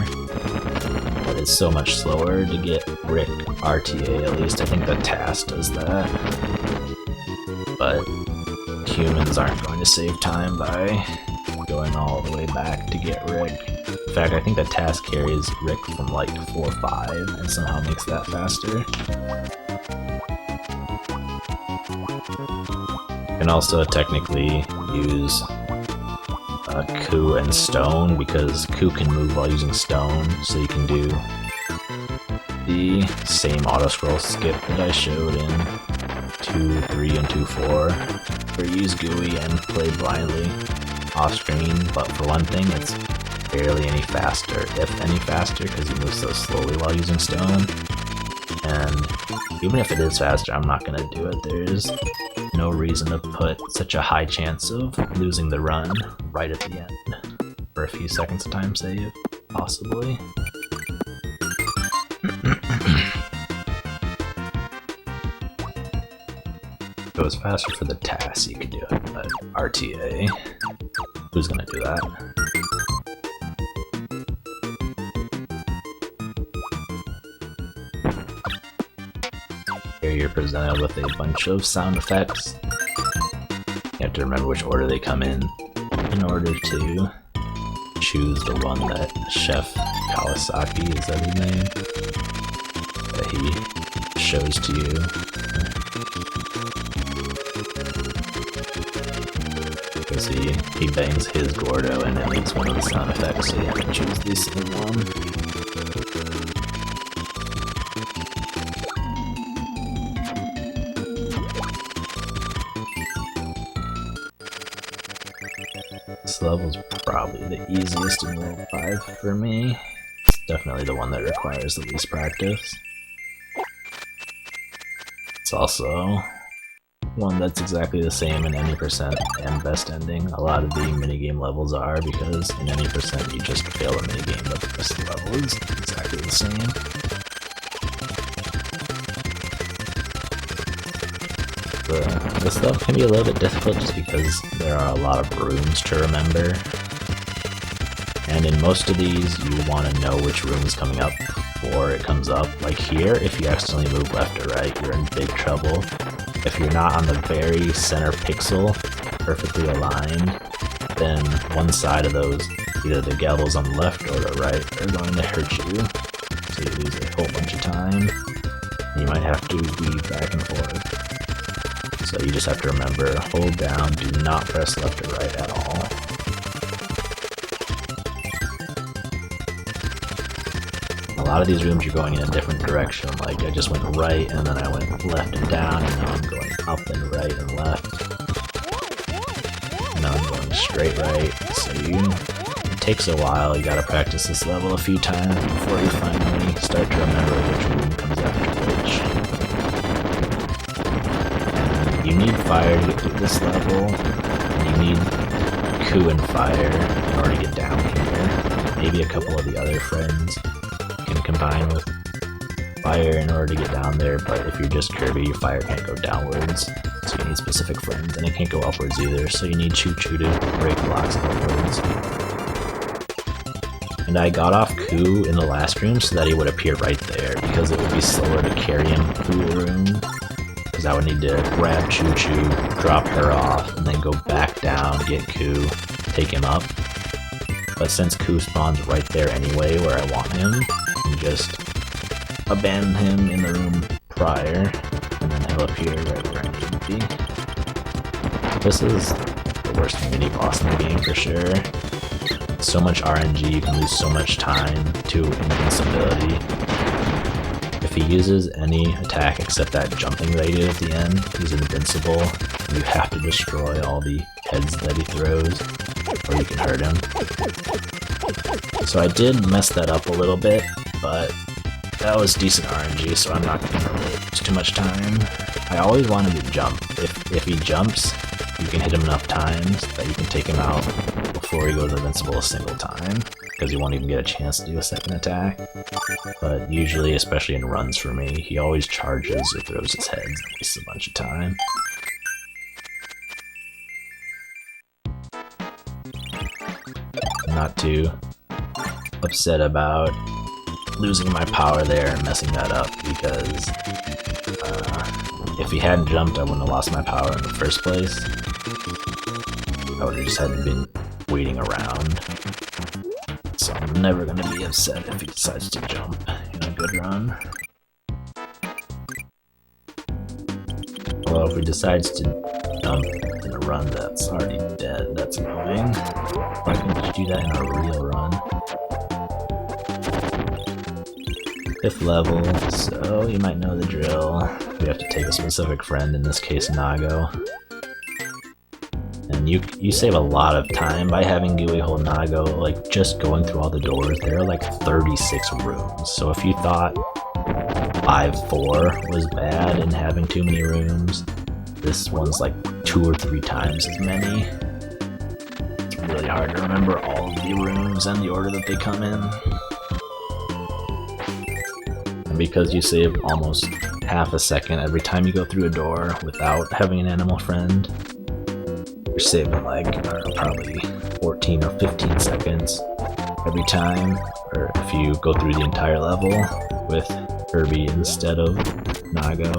But it's so much slower to get Rick RTA, at least I think the task does that. But humans aren't going to save time by going all the way back to get Rick. In fact, I think the task carries Rick from like 4-5 and somehow makes that faster. You can also technically use Coup and Stone, because Coup can move while using Stone, so you can do the same auto-scroll skip that I showed in 2-3 and 2-4, where you use Gooey and play blindly off-screen, but for one thing, it's barely any faster, if any faster, because you move so slowly while using Stone. And even if it is faster, I'm not going to do it. There's no reason to put such a high chance of losing the run right at the end for a few seconds of time save, possibly. If it was faster for the task, you could do it, but RTA, who's gonna do that? Here you're presented with a bunch of sound effects. You have to remember which order they come in order to choose the one that Chef Kawasaki, is that his name, that he shows to you. Because he bangs his Gordo and it makes one of the sound effects, so you have to choose the same one. This level's probably the easiest in World 5 for me. It's definitely the one that requires the least practice. It's also one that's exactly the same in any percent and best ending. A lot of the minigame levels are, because in any percent you just fail a minigame, but the rest of the level is exactly the same. This level can be a little bit difficult just because there are a lot of rooms to remember. And in most of these, you want to know which room is coming up before it comes up. Like here, if you accidentally move left or right, you're in big trouble. If you're not on the very center pixel, perfectly aligned, then one side of those, either the gavels on the left or the right, are going to hurt you. So you lose a whole bunch of time. And you might have to weave back and forth. So you just have to remember, hold down, do not press left or right at all. A lot of these rooms you're going in a different direction, like I just went right and then I went left and down, and now I'm going up and right and left. And now I'm going straight right, so it takes a while. You gotta practice this level a few times before you finally start to remember which room comes after which. And you need fire to get through this level, and you need Ku and fire in order to get down here. Maybe a couple of the other friends can combine with fire in order to get down there, but if you're just Kirby, your fire can't go downwards, so you need specific friends, and it can't go upwards either, so you need Choo Choo to break blocks upwards. And I got off Ku in the last room so that he would appear right there, because it would be slower to carry him through the room, because I would need to grab Choo Choo, drop her off, and then go back down, get Ku, take him up. But since Ku spawns right there anyway where I want him, and just abandon him in the room prior, and then he'll appear right where I need to be. This is the worst mini boss in the game for sure. So much RNG, you can lose so much time to invincibility. If he uses any attack except that jumping that he did at the end, he's invincible. You have to destroy all the heads that he throws, or you can hurt him. So I did mess that up a little bit, but that was decent RNG, so I'm not going to waste too much time. I always want him to jump. If he jumps, you can hit him enough times that you can take him out before he goes invincible a single time, because he won't even get a chance to do a second attack. But usually, especially in runs for me, he always charges or throws his heads and wastes a bunch of time. I'm not too upset about losing my power there and messing that up, because if he hadn't jumped, I wouldn't have lost my power in the first place. I would have just had been waiting around. So I'm never going to be upset if he decides to jump in a good run. Although if he decides to jump in a run that's already dead, that's annoying. Why couldn't you do that in a real run? 5th level, so you might know the drill. We have to take a specific friend, in this case Nago. And you save a lot of time by having Gooey hold Nago, like just going through all the doors. There are like 36 rooms, so if you thought 5-4 was bad and having too many rooms, this one's like 2 or 3 times as many. It's really hard to remember all of the rooms and the order that they come in. And because you save almost half a second every time you go through a door without having an animal friend, you're saving like probably 14 or 15 seconds every time, or if you go through the entire level with Kirby instead of Nago.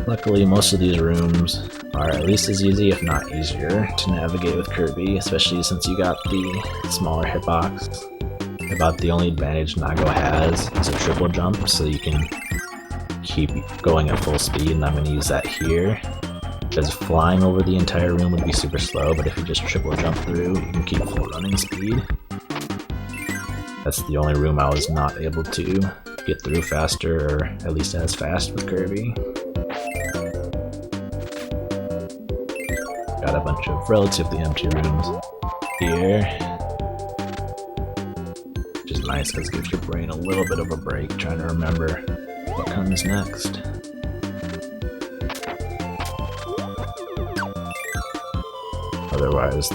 Luckily, most of these rooms are at least as easy, if not easier, to navigate with Kirby, especially since you got the smaller hitbox. About the only advantage Nago has is a triple jump, so you can keep going at full speed, and I'm going to use that here. Because flying over the entire room would be super slow, but if you just triple jump through, you can keep full running speed. That's the only room I was not able to get through faster, or at least as fast with Kirby. Got a bunch of relatively empty rooms here. Which is nice because it gives your brain a little bit of a break trying to remember what comes next. Otherwise,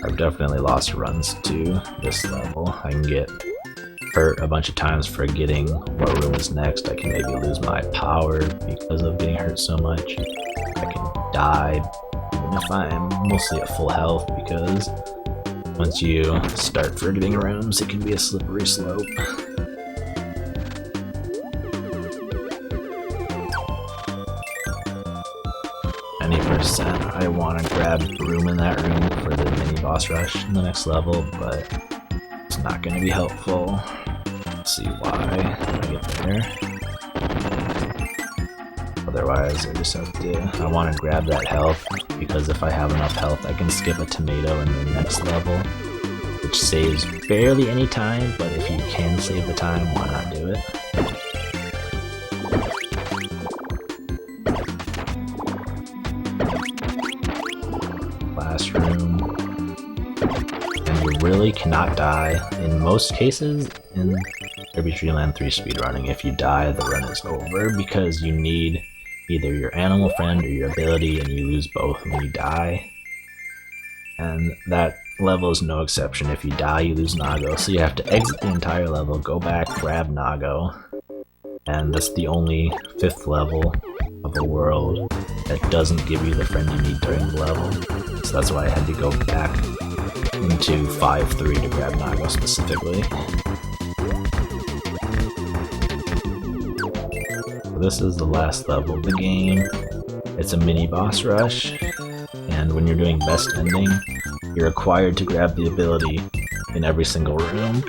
I've definitely lost runs to this level. I can get hurt a bunch of times forgetting what room is next. I can maybe lose my power because of getting hurt so much. I can die even if I'm mostly at full health, because once you start forgetting rooms, it can be a slippery slope. 90%. I want to grab room in that room for the mini boss rush in the next level, but it's not going to be helpful. Let's see why when I get there. Otherwise, I just have to. I want to grab that health, because if I have enough health, I can skip a tomato in the next level, which saves barely any time, but if you can save the time, why not do it? Classroom. And you really cannot die, in most cases, in Kirby Dream Land 3 speedrunning. If you die, the run is over, because you need either your animal friend or your ability, and you lose both when you die. And that level is no exception. If you die, you lose Nago, so you have to exit the entire level, go back, grab Nago, and that's the only 5th level of the world that doesn't give you the friend you need during the level. So that's why I had to go back into 5-3 to grab Nago specifically. So this is the last level of the game. It's a mini boss rush, and when you're doing best ending, you're required to grab the ability in every single room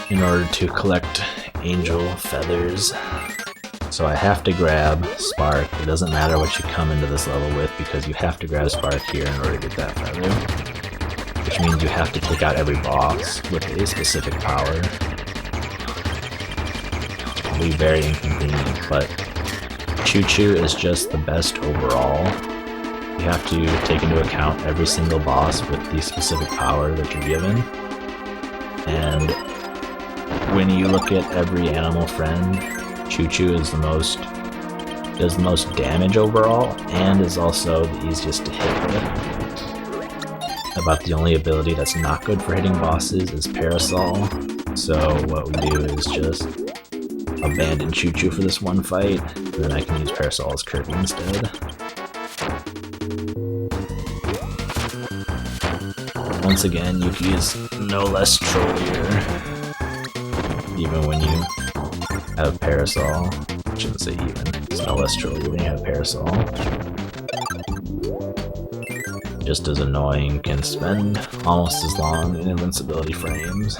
in order to collect angel feathers. So I have to grab Spark. It doesn't matter what you come into this level with, because you have to grab Spark here in order to get that feather. Which means you have to take out every boss with a specific power. It's probably very inconvenient, but Choo Choo is just the best overall. You have to take into account every single boss with the specific power that you're given. And when you look at every animal friend, Choo Choo is does the most damage overall, and is also the easiest to hit with. About the only ability that's not good for hitting bosses is Parasol, so what we do is just abandon Choo Choo for this one fight, and then I can use Parasol as Kirby instead. Once again, Yuki is no less trollier, even when you have Parasol. I shouldn't say even, it's no less trollier when you have Parasol. Just as annoying, can spend almost as long in invincibility frames.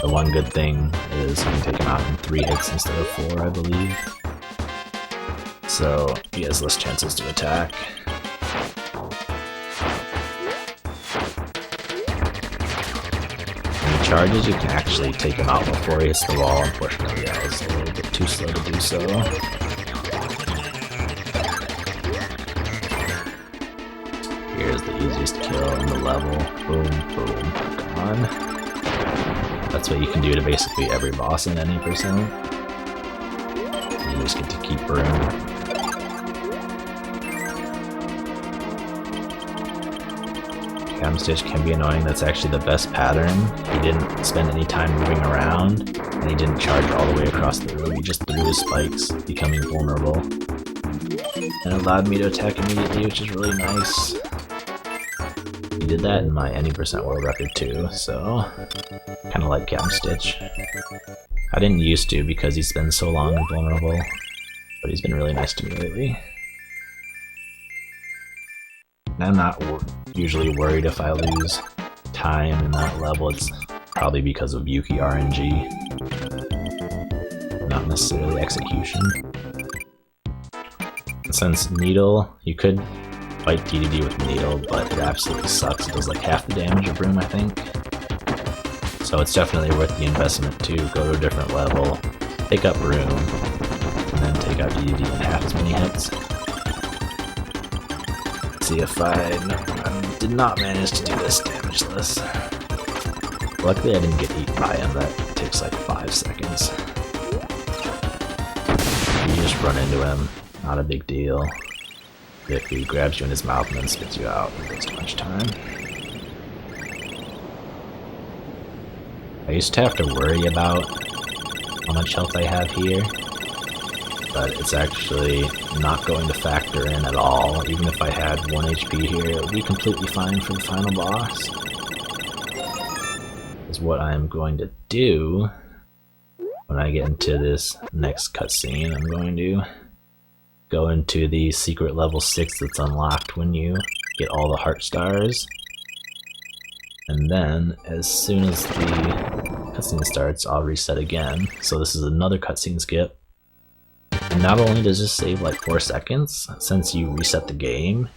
The one good thing is you can take him out in 3 hits instead of 4, I believe. So he has less chances to attack. When he charges, you can actually take him out before he hits the wall. Unfortunately, I was a little bit too slow to do so. Here's the easiest kill in the level. Boom, boom, gone. That's what you can do to basically every boss in any percent. You just get to keep room. Cam Stitch can be annoying. That's actually the best pattern. He didn't spend any time moving around, and he didn't charge all the way across the room. He just threw his spikes, becoming vulnerable. And it allowed me to attack immediately, which is really nice. He did that in my any percent world record too, so kind of like Captain Stitch. I didn't used to because he's been so long and vulnerable, but he's been really nice to me lately. And I'm not usually worried if I lose time in that level. It's probably because of Yuki RNG, not necessarily execution. Since Needle, you could fight DDD with Needle, but it absolutely sucks. It does like half the damage of Room, I think. So it's definitely worth the investment to go to a different level, pick up Room, and then take out DDD in half as many hits. Let's see if I did not manage to do this damageless. Luckily I didn't get eaten by him, that takes like 5 seconds. You just run into him, not a big deal. If he grabs you in his mouth and then spits you out, it takes too much time. I used to have to worry about how much health I have here, but it's actually not going to factor in at all. Even if I had 1 HP here, it would be completely fine for the final boss. Is what I'm going to do when I get into this next cutscene. I'm going to go into the secret level 6 that's unlocked when you get all the heart stars. And then, as soon as the cutscene starts, I'll reset again. So this is another cutscene skip. And not only does this save like 4 seconds, since you reset the game,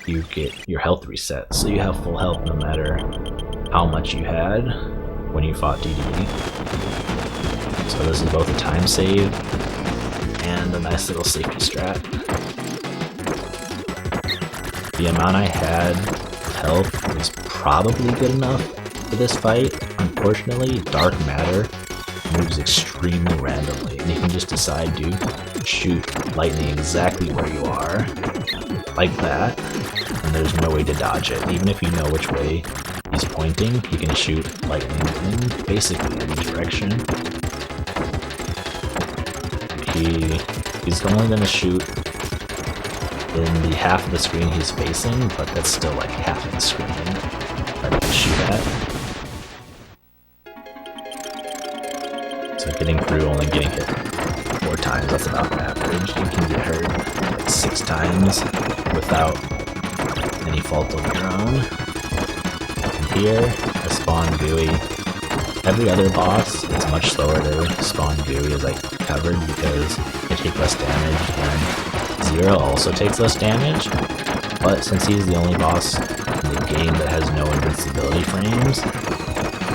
you get your health reset. So you have full health no matter how much you had when you fought DDD. So this is both a time save and a nice little safety strat. The amount I had health was probably good enough for this fight. Unfortunately, dark matter moves extremely randomly, and you can just decide to shoot lightning exactly where you are, like that, and there's no way to dodge it. Even if you know which way he's pointing, he can shoot lightning in basically any direction. He's only going to shoot in the half of the screen he's facing, but that's still like half of the screen that he can shoot at. So getting through, only getting hit 4 times, that's about average. You can get hurt like 6 times without any fault of your own. And here, I spawn Gooey. Every other boss is much slower to spawn Gooey, as I covered, because they take less damage, and Zero also takes less damage, but since he's the only boss in the game that has no invincibility frames,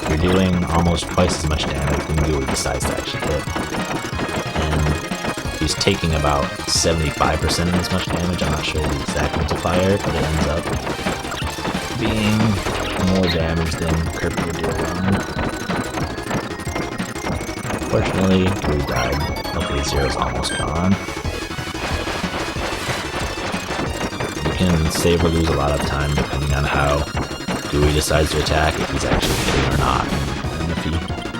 you're doing almost twice as much damage when Gooey decides to actually hit. And he's taking about 75% as much damage. I'm not sure the exact multiplier, but it ends up being more damage than Kirby would do alone. Fortunately, Gooey died. Luckily, Zero's almost gone. You can save or lose a lot of time depending on how Gooey decides to attack, if he's actually hitting or not. And if he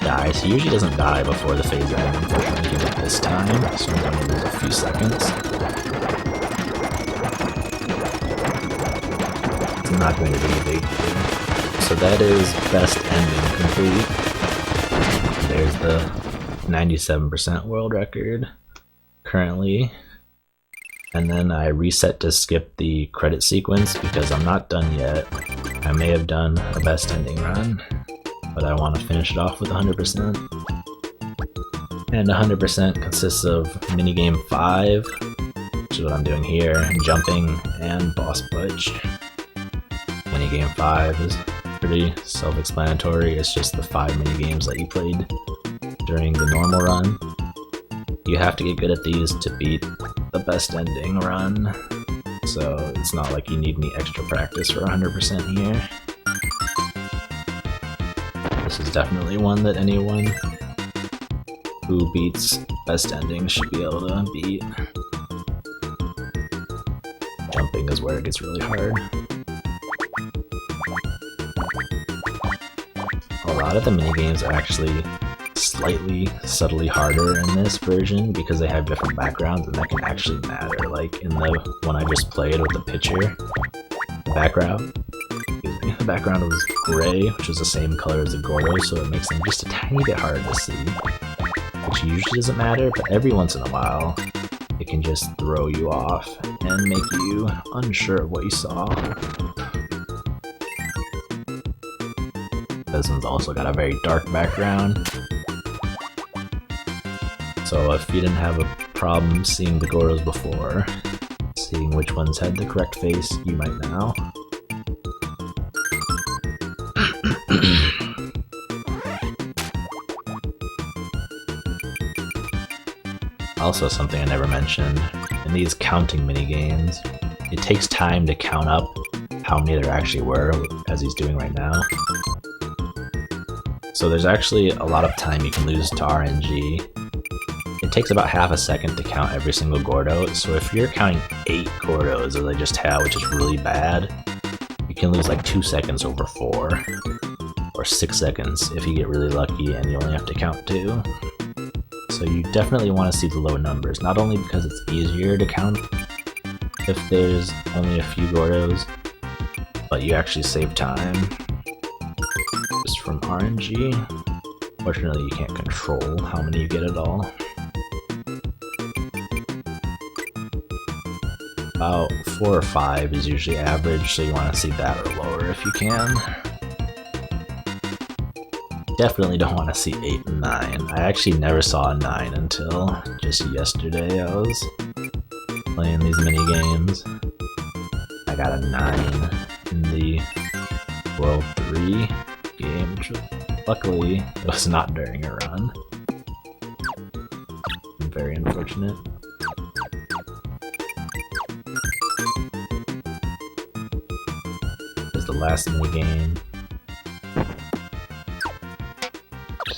dies, he usually doesn't die before the phase ends. Unfortunately, he did this time, so I'm going to lose a few seconds. It's not going to be a big deal. So that is best ending complete. There's the 97% world record currently. And then I reset to skip the credit sequence because I'm not done yet. I may have done a best ending run, but I want to finish it off with 100%. And 100% consists of minigame 5, which is what I'm doing here, jumping, and boss push. Minigame 5 is pretty self-explanatory. It's just the 5 minigames that you played during the normal run. You have to get good at these to beat the best ending run, so it's not like you need any extra practice for 100% here. This is definitely one that anyone who beats best ending should be able to beat. Jumping is where it gets really hard. A lot of the minigames are actually slightly subtly harder in this version because they have different backgrounds, and that can actually matter. Like in the one I just played with the pitcher, the background was gray, which is the same color as the Gordo, so it makes them just a tiny bit harder to see, which usually doesn't matter, but every once in a while it can just throw you off and make you unsure of what you saw. This one's also got a very dark background, so if you didn't have a problem seeing the Gordos before, seeing which ones had the correct face, you might now. Also, something I never mentioned, in these counting minigames, it takes time to count up how many there actually were, as he's doing right now. So there's actually a lot of time you can lose to RNG. It takes about half a second to count every single Gordo, so if you're counting 8 Gordos, as I just have, which is really bad, you can lose like 2 seconds over 4. or 6 seconds if you get really lucky and you only have to count 2. So you definitely want to see the low numbers, not only because it's easier to count if there's only a few Gordos, but you actually save time just from RNG. Fortunately, you can't control how many you get at all. About 4 or 5 is usually average, so you want to see that or lower if you can. Definitely don't want to see 8 and 9. I actually never saw a 9 until just yesterday. I was playing these mini games. I got a 9 in the World 3 game, which luckily it was not during a run. Very unfortunate. This is the last mini game.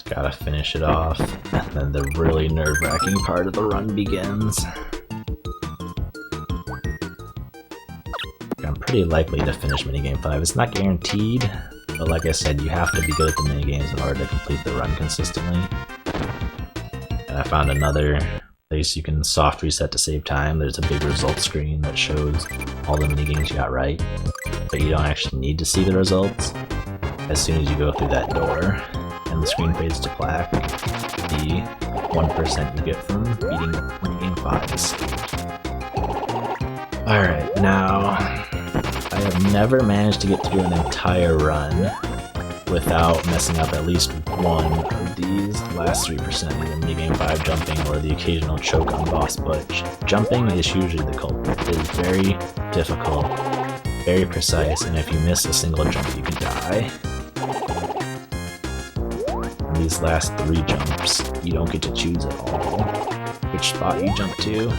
Gotta finish it off, and then the really nerve-wracking part of the run begins. I'm pretty likely to finish minigame 5. It's not guaranteed, but like I said, you have to be good at the minigames in order to complete the run consistently. And I found another place you can soft reset to save time. There's a big results screen that shows all the minigames you got right, but you don't actually need to see the results. As soon as you go through that door, and the screen fades to black, the 1% you get from beating Game 5 is saved. Alright, now, I have never managed to get through an entire run without messing up at least one of these last 3%, either minigame 5 jumping or the occasional choke on boss butch. Jumping is usually the culprit. It is very difficult, very precise, and if you miss a single jump you can die. These last 3 jumps, you don't get to choose at all which spot you jump to.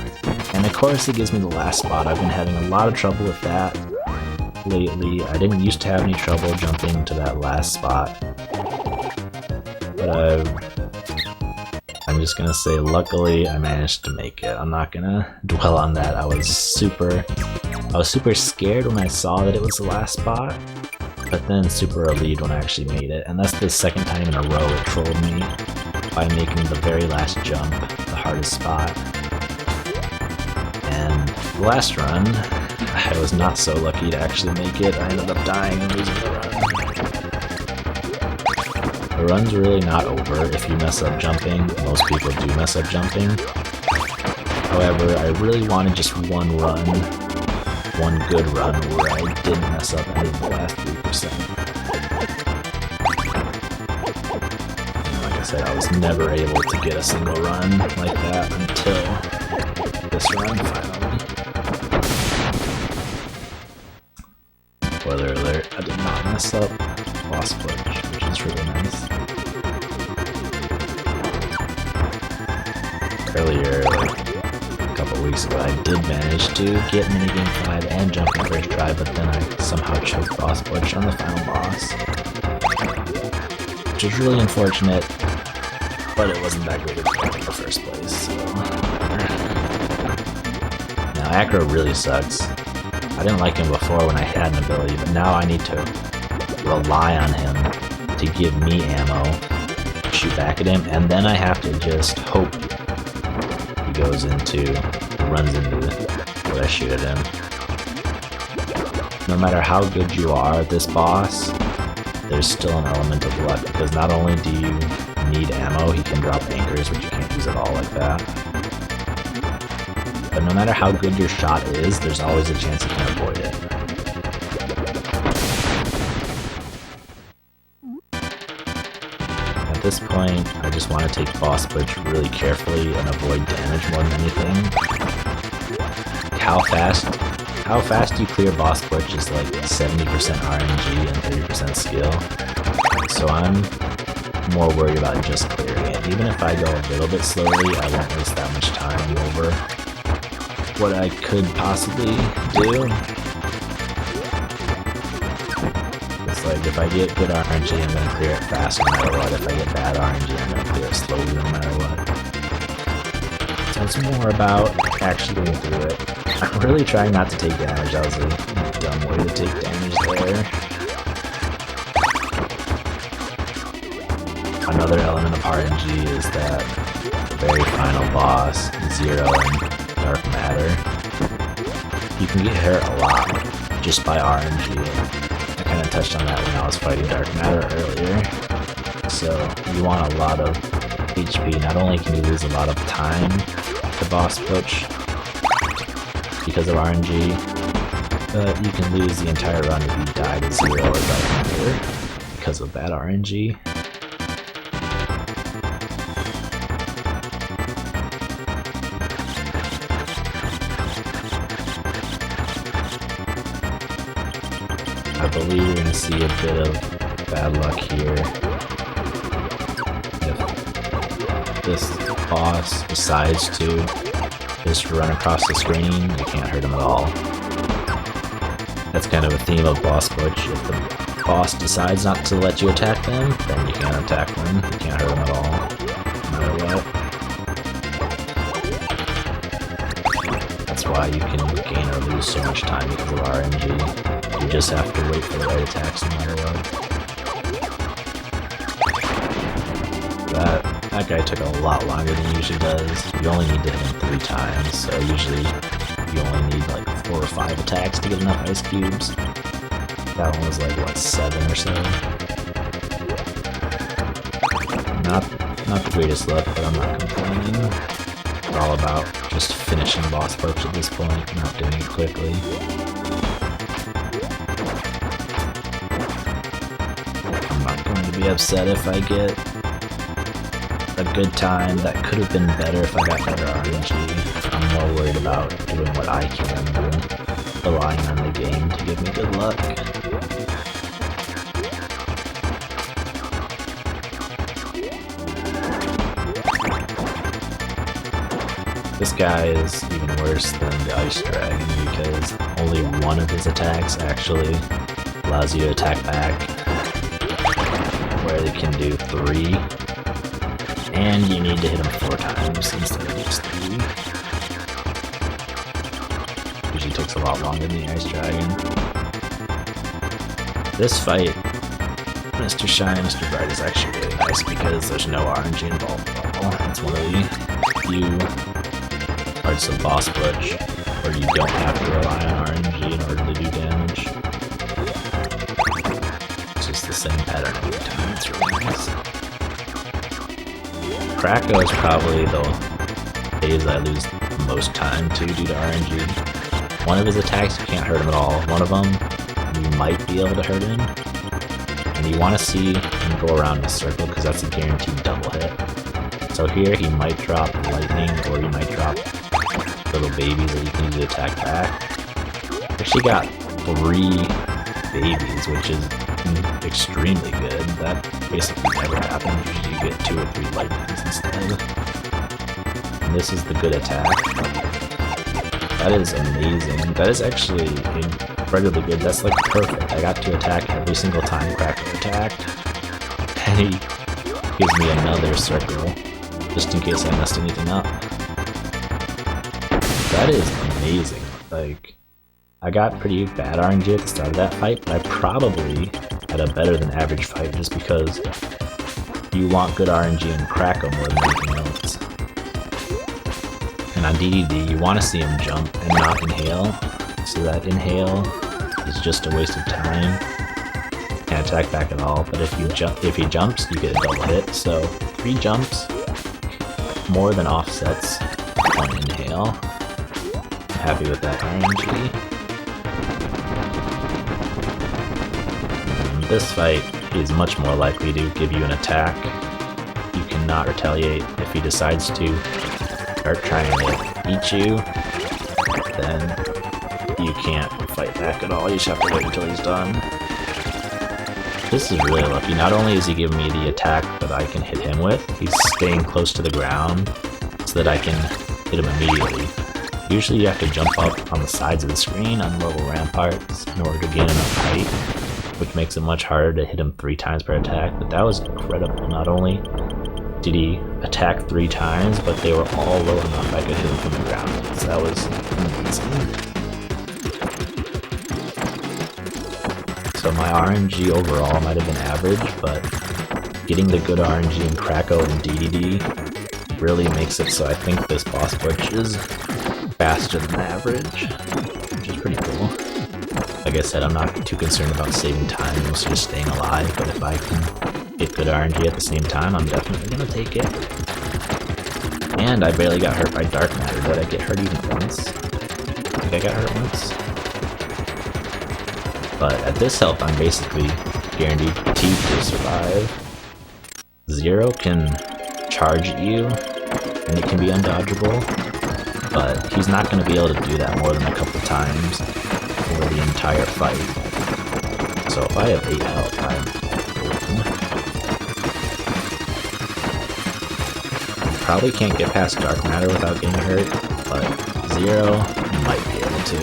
And of course it gives me the last spot. I've been having a lot of trouble with that lately. I didn't used to have any trouble jumping to that last spot. But I'm just gonna say luckily I managed to make it. I'm not gonna dwell on that. I was super scared when I saw that it was the last spot. But then super relieved when I actually made it, and that's the second time in a row it trolled me by making the very last jump the hardest spot. And the last run, I was not so lucky to actually make it. I ended up dying and losing the run. The run's really not over if you mess up jumping. Most people do mess up jumping. However, I really wanted just one good run where I didn't mess up any of the last 3%. And like I said, I was never able to get a single run like that until this run finally. Spoiler alert, I did not mess up boss butch, which is really nice. Earlier, a couple weeks ago, I did manage to get minigame 5 and jump the first try, but then I somehow choked boss butch on the final boss. Which was really unfortunate, but it wasn't that great of a game in the first place, so... Now, Acro really sucks. I didn't like him before when I had an ability, but now I need to rely on him to give me ammo, shoot back at him, and then I have to just hope runs into what I shoot at him. No matter how good you are at this boss, there's still an element of luck, because not only do you need ammo, he can drop anchors, which you can't use at all like that. But no matter how good your shot is, there's always a chance you can avoid it. At this point, I just want to take boss butch really carefully and avoid damage more than anything. How fast you clear boss butch is like 70% RNG and 30% skill. So I'm more worried about just clearing it. Even if I go a little bit slowly, I won't waste that much time over what I could possibly do. It's like, if I get good RNG, I'm gonna clear it fast no matter what. If I get bad RNG, I'm gonna clear it slowly no matter what. So it's more about actually going through it. I'm really trying not to take damage. That was a dumb way to take damage there. Another element of RNG is that very final boss, Zero in Dark Matter. You can get hurt a lot just by RNG. I kind of touched on that when I was fighting Dark Matter earlier. So you want a lot of HP. Not only can you lose a lot of time to boss push because of RNG, but you can lose the entire run if you die to Zero or Dark Matter because of that RNG. I believe you're going to see a bit of bad luck here. If this boss decides to just run across the screen, you can't hurt him at all. That's kind of a theme of boss push. If the boss decides not to let you attack them, then you can't attack them. You can't hurt them at all, no matter what. That's why you can gain or lose so much time because of RNG. You just have to wait for the right attacks no matter what. That guy took a lot longer than he usually does. You only need to hit him 3 times, so usually you only need like 4 or 5 attacks to get enough ice cubes. That one was like, what, 7 or so? Not the greatest luck, but I'm not complaining. It's all about just finishing boss push at this point, not doing it quickly. I'm not going to be upset if I get a good time. That could have been better if I got better RNG. I'm more worried about doing what I can than relying on the game to give me good luck. This guy is even worse than the Ice Dragon because only one of his attacks actually allows you to attack back, where they can do 3. And you need to hit him 4 times instead of just 3. Usually takes a lot longer than the Ice Dragon. This fight, Mr. Shine, Mr. Bright, is actually really nice because there's no RNG involved at all. It's one of the few parts of boss push where you don't have to rely on RNG in order to do damage. It's just the same pattern every time. It's really nice. Krako is probably the phase I lose the most time to due to RNG. One of his attacks, you can't hurt him at all. One of them, you might be able to hurt him. And you want to see him go around in a circle because that's a guaranteed double hit. So here he might drop lightning or he might drop little babies that you can use to attack back. Actually got 3 babies, which is extremely good. That basically never happens. Usually you get 2 or 3 lightnings instead. And this is the good attack. That is amazing. That is actually incredibly good. That's like perfect. I got to attack every single time Krako attacked. And he gives me another circle, just in case I messed anything up. That is amazing. Like, I got pretty bad RNG at the start of that fight, but I probably had a better than average fight just because you want good RNG in Krako more than anything else. And on DDD, you want to see him jump and not inhale, so that inhale is just a waste of time. Can't attack back at all, but if he jumps, you get a double hit, so 3 jumps more than offsets 1 inhale. I'm happy with that RNG. This fight is much more likely to give you an attack. You cannot retaliate. If he decides to start trying to eat you, then you can't fight back at all. You just have to wait until he's done. This is really lucky. Not only is he giving me the attack that I can hit him with, he's staying close to the ground so that I can hit him immediately. Usually you have to jump up on the sides of the screen on level ramparts in order to gain enough height, which makes it much harder to hit him 3 times per attack, but that was incredible. Not only did he attack 3 times, but they were all low enough I could hit him from the ground, so that was amazing. So my RNG overall might have been average, but getting the good RNG in Krako and DDD really makes it so I think this boss push is faster than average, which is pretty cool. Like I said, I'm not too concerned about saving time, mostly just staying alive, but if I can get good RNG at the same time, I'm definitely gonna take it. And I barely got hurt by dark matter. Did I get hurt even once? I think I got hurt once. But at this health, I'm basically guaranteed to survive. Zero can charge at you, and it can be undodgeable, but he's not going to be able to do that more than a couple times over the entire fight. So if I have 8 health, I'm golden. Probably can't get past dark matter without getting hurt, but Zero might be able to.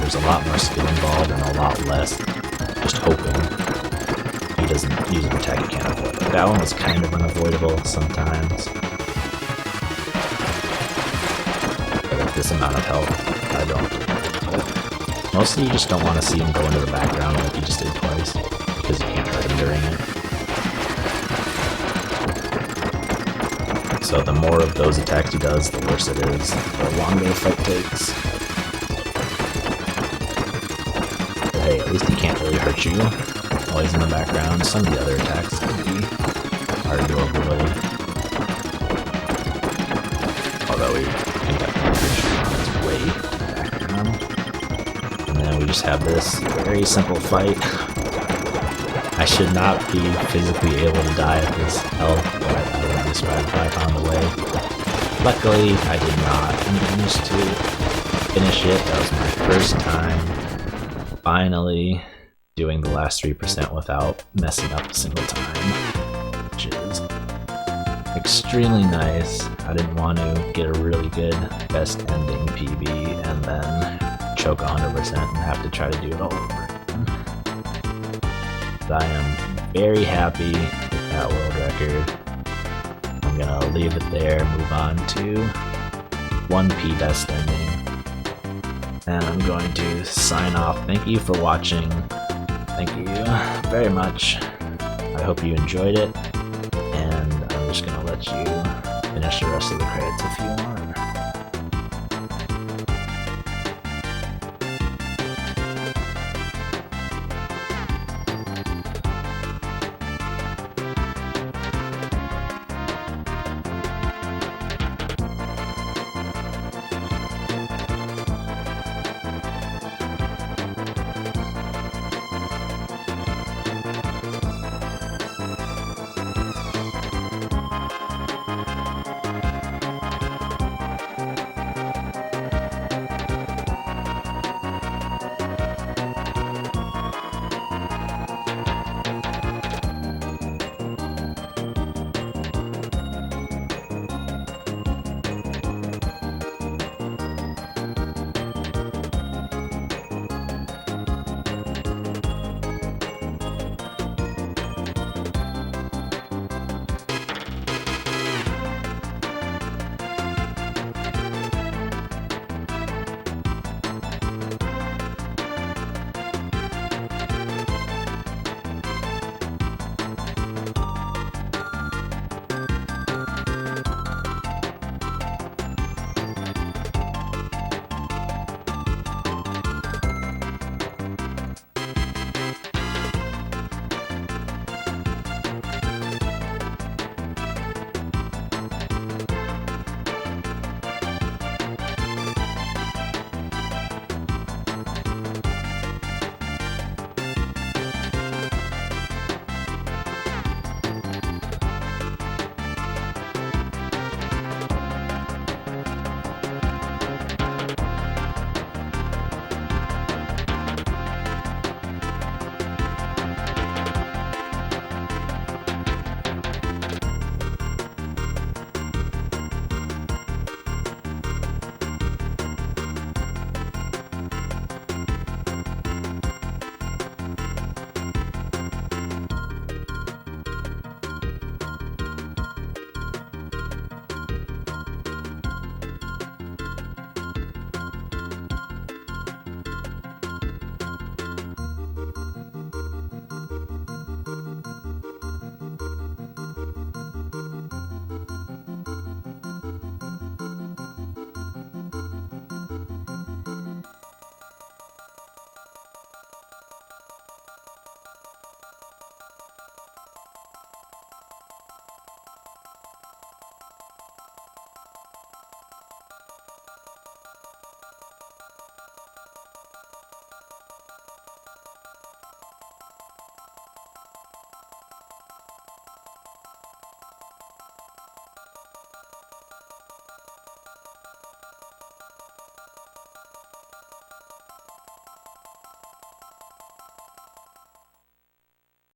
There's a lot more skill involved and a lot less just hoping he doesn't use an attack he can't avoid. That one was kind of unavoidable sometimes. But at this amount of health, I don't. Mostly you just don't want to see him go into the background like he just did twice, because you can't hurt him during it. So the more of those attacks he does, the worse it is, the longer the fight takes. But hey, at least he can't really hurt you while he's in the background. Some of the other attacks can be hard to avoid. Although we can definitely hurt you on his way in the background. And then we just have this very simple fight. I should not be physically able to die at this health, but I would have survived if I found a way. Luckily, I did not manage to finish it. That was my first time finally doing the last 3% without messing up a single time, which is extremely nice. I didn't want to get a really good best ending PB and then choke 100% and have to try to do it all over again. But I am very happy with that world record. I'm gonna leave it there, move on to 1P best ending. And I'm going to sign off. Thank you for watching. Thank you very much. I hope you enjoyed it. And I'm just gonna let you finish the rest of the credits if you want.